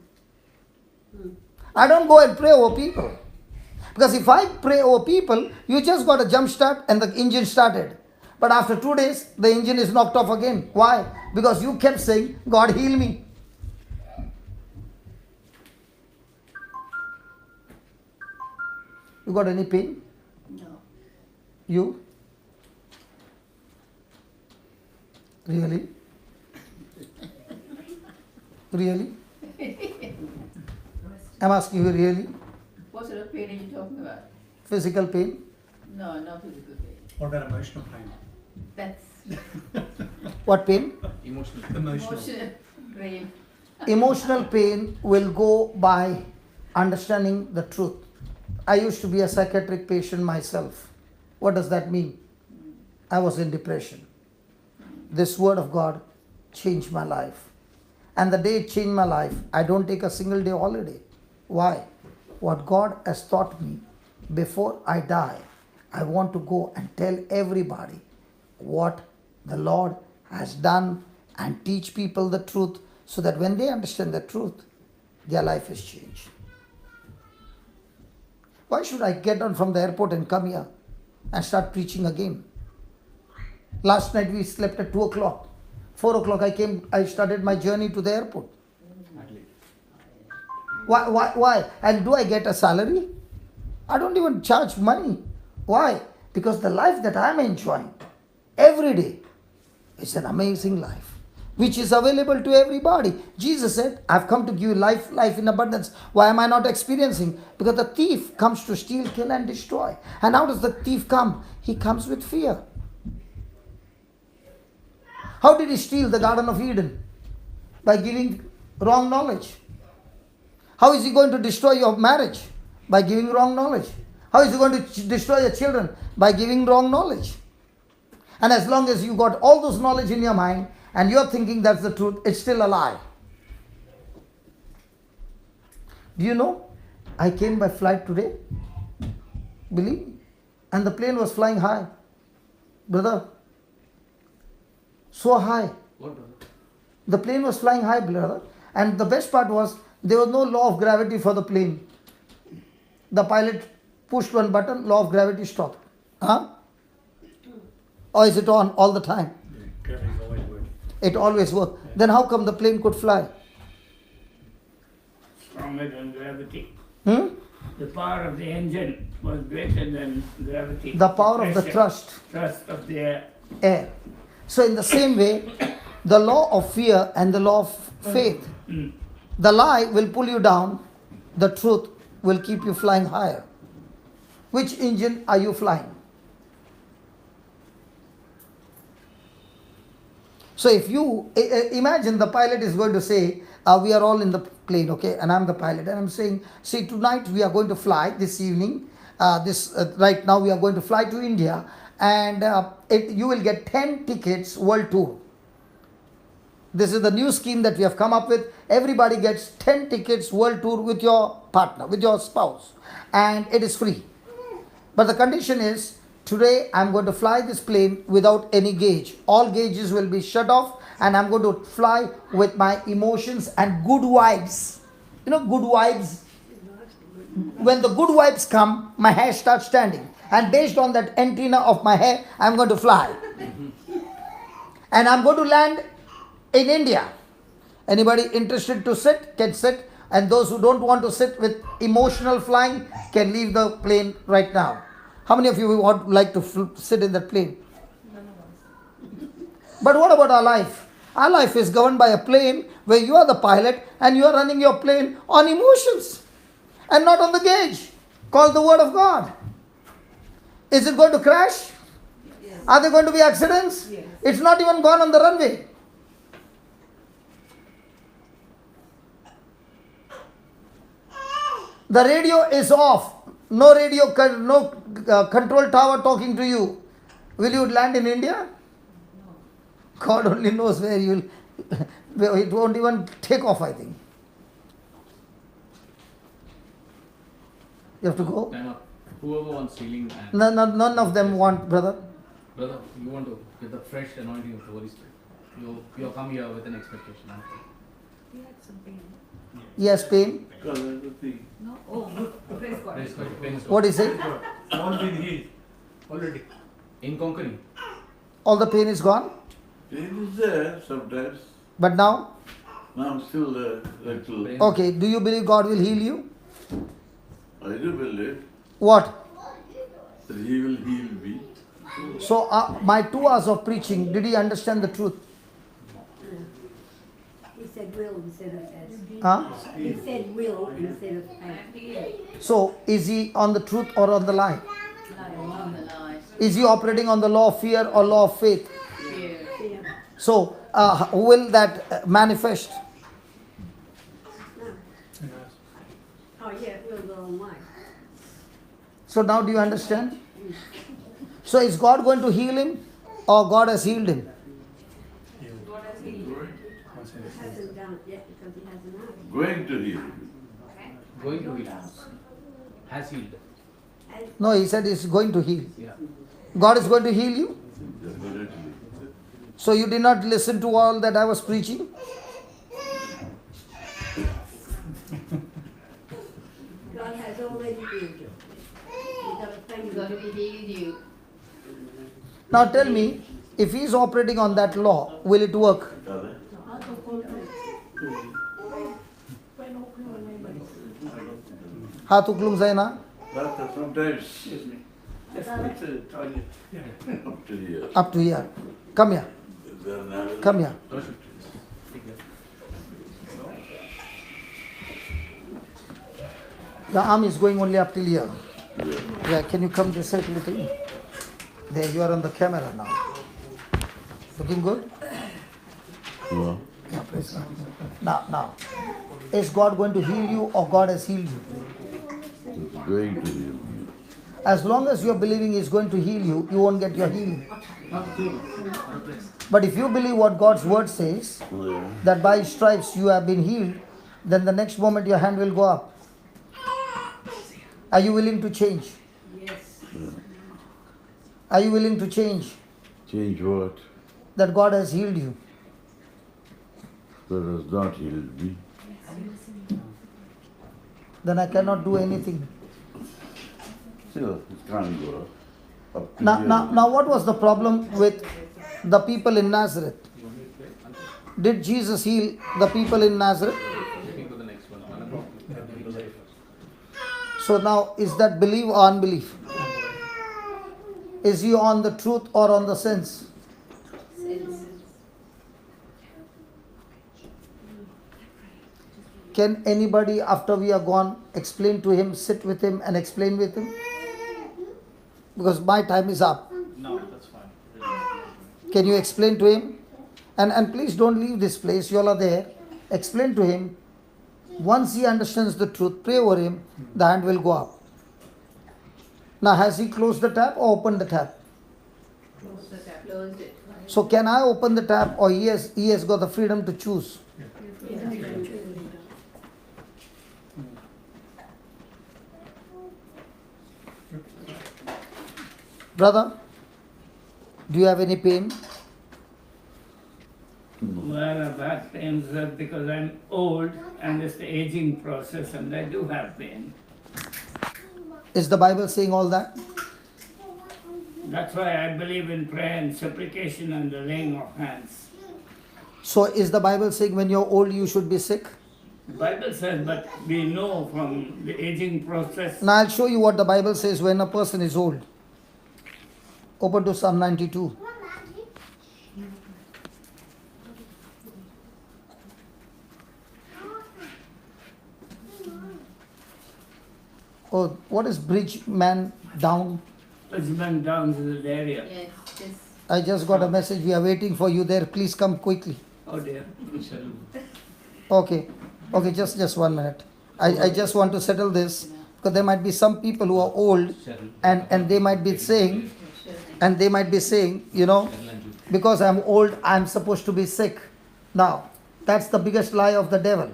I don't go and pray over people. Because if I pray over people, you just got a jump start and the engine started. But after 2 days, the engine is knocked off again. Why? Because you kept saying, God heal me. You got any pain? No. You? Really? Really? I'm asking you, really? What sort of pain are you talking about? Physical pain? No, not physical pain. What about emotional pain? That's What pain? Emotional. Emotional. emotional brain. Emotional pain will go by understanding the truth. I used to be a psychiatric patient myself. What does that mean? I was in depression. This word of God changed my life. And the day it changed my life, I don't take a single day holiday. Why? What God has taught me, before I die, I want to go and tell everybody what the Lord has done and teach people the truth so that when they understand the truth, their life is changed. Why should I get on from the airport and come here and start preaching again? Last night we slept at 2 o'clock. 4 o'clock I started my journey to the airport. Why? And do I get a salary? I don't even charge money. Why? Because the life that I'm enjoying every day is an amazing life, which is available to everybody. Jesus said, I've come to give you life in abundance. Why am I not experiencing? Because the thief comes to steal, kill and destroy. And how does the thief come? He comes with fear. How did he steal the Garden of Eden? By giving wrong knowledge. How is he going to destroy your marriage? By giving wrong knowledge. How is he going to destroy your children? By giving wrong knowledge. And as long as you got all those knowledge in your mind and you're thinking that's the truth, it's still a lie. Do you know? I came by flight today. Believe me. And the plane was flying high. Brother. So high. What, brother? The plane was flying high, brother. And the best part was, there was no law of gravity for the plane. The pilot pushed one button, law of gravity stopped. Huh? Or is it on all the time? Yeah, gravity's always working. It always works. Then how come the plane could fly? Stronger than gravity. The power of the engine was greater than gravity. The power of the Pressure, thrust. Thrust of the air. Air. So in the same way, the law of fear and the law of faith, the lie will pull you down, the truth will keep you flying higher. Which engine are you flying? So if you imagine the pilot is going to say, we are all in the plane, okay, and I'm the pilot, and I'm saying, see, tonight we are going to fly this evening, right now we are going to fly to India, and you will get 10 tickets world tour. This is the new scheme that we have come up with. Everybody gets 10 tickets world tour with your partner, with your spouse, and it is free. But the condition is, today I'm going to fly this plane without any gauge. All gauges will be shut off, and I'm going to fly with my emotions and good vibes. You know, good vibes. When the good vibes come, my hair starts standing. And based on that antenna of my hair, I'm going to fly. And I'm going to land in India. Anybody interested to sit can sit, And those who don't want to sit with emotional flying can leave the plane right now. How many of you would like to sit in that plane? But what about our life? Our life is governed by a plane where you are the pilot and you are running your plane on emotions and not on the gauge called the Word of God. Is it going to crash? Yes. Are there going to be accidents? Yes. It's not even gone on the runway. The radio is off. No radio, no control tower talking to you. Will you land in India? God only knows where you will. It won't even take off, I think. You have to go? Time up. Whoever wants healing and None of them want, brother. brother, you want to get the fresh anointing of the Holy Spirit. You come here with an expectation. He had some pain. Yes, pain. No? Oh, good. Praise God. Praise God. Pain is What gone. is it? All been healed already. In conquering. All the pain is gone. Pain is there sometimes. But now? Now I'm still there. Little. Pain. Okay, do you believe God will heal you? I do believe What? that He will heal me. So, my 2 hours of preaching, did he understand the truth? He said will instead of as. Huh? He said will instead of as. So, is he on the truth or on the lie? On the line. Is he operating on the law of fear or law of faith? Fear. Yeah. So, will that manifest? No. Who knows? Oh yeah, it will go on life. So, now do you understand? So, is God going to heal him or God has healed him? Healed. God has healed. Once He it's healed. hasn't done it yet because he hasn't asked. Going to heal me. Going to heal. Has healed. No, he said he's going to heal. Yeah. God is going to heal you? Definitely. So, you did not listen to all that I was preaching? God has already healed you. You got to thank He's him. going to be healing you. Now, tell me, if he is operating on that law, will it work? Hath uklung sai na? But sometimes Excuse me. Just go to the toilet. up to here. Up to here. Come here. Then I will Come here. The arm is going only up till here. Yeah, can you come this side a little? There, you are on the camera now. Looking good? Yeah. Yeah, praise God. Now, is God going to heal you or God has healed you? It's going to heal me. As long as you are believing He is going to heal you, you won't get your healing. But if you believe what God's word says, Yeah. that by His stripes you have been healed, then the next moment your hand will go up. Are you willing to change? Yes. Are you willing to change? Change what? That God has healed you. That has not healed me. Then I cannot do anything. Still, it can't go up to Now, here. now, what was the problem with the people in Nazareth? Did Jesus heal the people in Nazareth? Looking to the next one. So now, is that belief or unbelief? Is he on the truth or on the sense? Sense. Can anybody, after we are gone, explain to him, sit with him and explain with him? Because my time is up. No, that's fine. Can you explain to him? And please don't leave this place. You all are there. Explain to him. Once he understands the truth, pray over him, the hand will go up. Now, has he closed the tap or opened the tap? Closed the tap. Closed it. So, can I open the tap or he has got the freedom to choose? Brother, do you have any pain? Well, I've had pains because I'm old and it's the aging process and I do have pain. Is the Bible saying all that? That's why I believe in prayer and supplication and the laying of hands. So, is the Bible saying when you're old you should be sick? The Bible says, but we know from the aging process. Now I'll show you what the Bible says when a person is old. Open to Psalm 92. Oh, what is BRISBANE down? BRISBANE down to the area. Yes, this. I just got a message. We are waiting for you there. Please come quickly. Oh dear. Okay. Okay, just 1 minute. I just want to settle this because there might be some people who are old and they might be saying, you know, because I'm old, I'm supposed to be sick. Now, that's the biggest lie of the devil.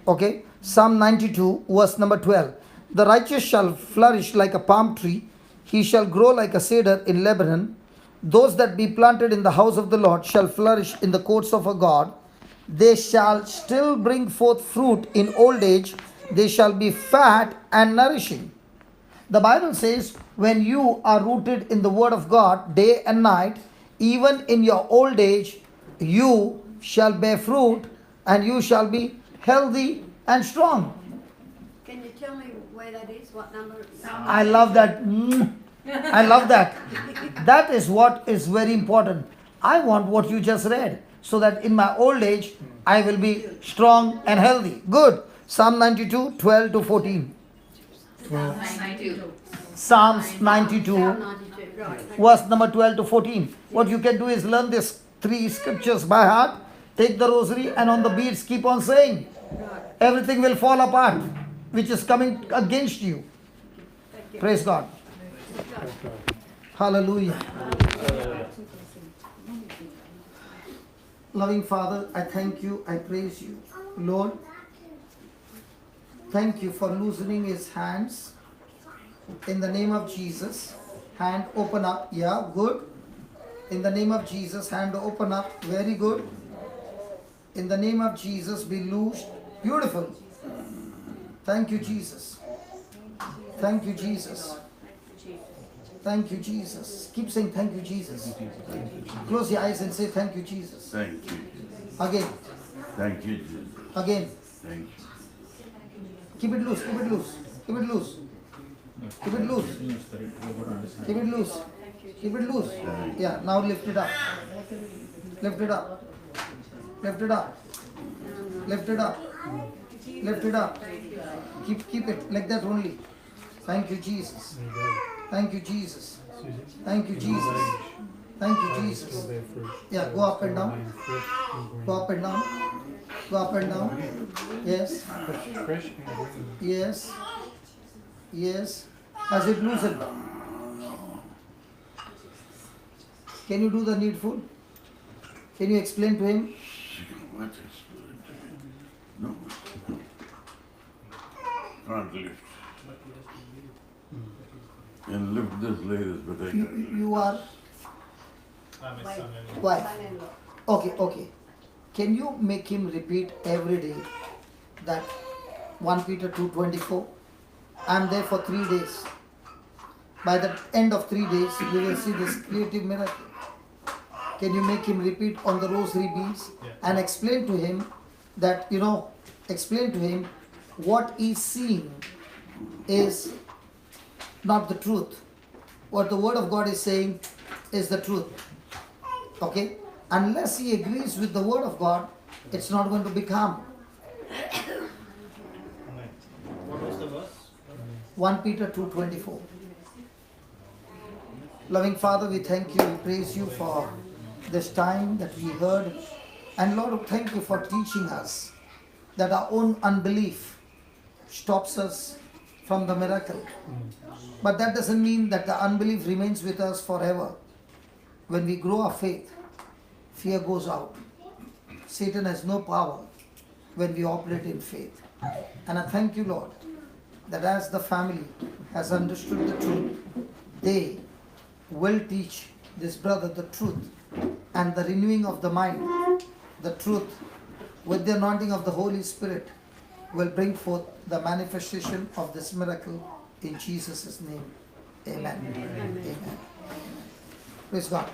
Okay? Psalm 92, verse number 12. The righteous shall flourish like a palm tree. He shall grow like a cedar in Lebanon. Those that be planted in the house of the Lord shall flourish in the courts of our God. They shall still bring forth fruit in old age. They shall be fat and nourishing. The Bible says when you are rooted in the Word of God day and night, even in your old age, you shall bear fruit and you shall be healthy and strong. Can you tell me where that is? What number? I love that. I love that. That is what is very important. I want what you just read so that in my old age I will be strong and healthy. Good. Psalm 92, 12 to 14. Psalm 92. Psalms 92, Psalm 92, right. verse number 12 to 14. What you can do is learn these 3 scriptures by heart, take the rosary, and on the beads keep on saying. Right. Everything will fall apart which is coming against you. Thank you. Praise God. Hallelujah. Loving Father, I thank you, I praise you. Lord, thank you for loosening his hands. In the name of Jesus, hand open up. Yeah, good. In the name of Jesus, hand open up. Very good. In the name of Jesus, be loosed. Beautiful. Thank you, Jesus. Thank you, Jesus. Thank you, Jesus. Keep saying thank you, Jesus. Close your eyes and say thank you, Jesus. Thank you. Again. Thank you, Jesus. Again. Thank you. Keep it loose. Keep it loose. Keep it loose. Keep it loose. Keep it loose. Keep it loose. Yeah, now lift it up. Lift it up. Lift it up. Lift it up. Lift it up. Keep it like that only. Thank you, Jesus. Thank you, Jesus. Thank you, Jesus. Thank you, Jesus. Yeah, go up and down. Go up and down. Go up and down. Yes. Yes. Yes. Has it loosened? Can you do the needful? Can you explain to him? What is no. Can't lift. And lift this latest, but I can't. You are wife. Son-in-law. Okay. Can you make him repeat every day that 1 Peter 2:24? I'm there for 3 days. By the end of 3 days, you will see this creative miracle. Can you make him repeat on the rosary beads and explain to him that, explain to him what he's seeing is not the truth. What the Word of God is saying is the truth. Okay? Unless he agrees with the Word of God, it's not going to become. What was the verse? 1 Peter 2:24. Loving Father, we thank you, we praise you for this time that we heard. And Lord, thank you for teaching us that our own unbelief stops us from the miracle. But that doesn't mean that the unbelief remains with us forever. When we grow our faith, fear goes out. Satan has no power when we operate in faith. And I thank you, Lord, that as the family has understood the truth, they will teach this brother the truth, and the renewing of the mind, the truth, with the anointing of the Holy Spirit, will bring forth the manifestation of this miracle in Jesus' name. Amen. Amen. Praise God.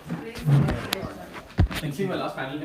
And see my last panel.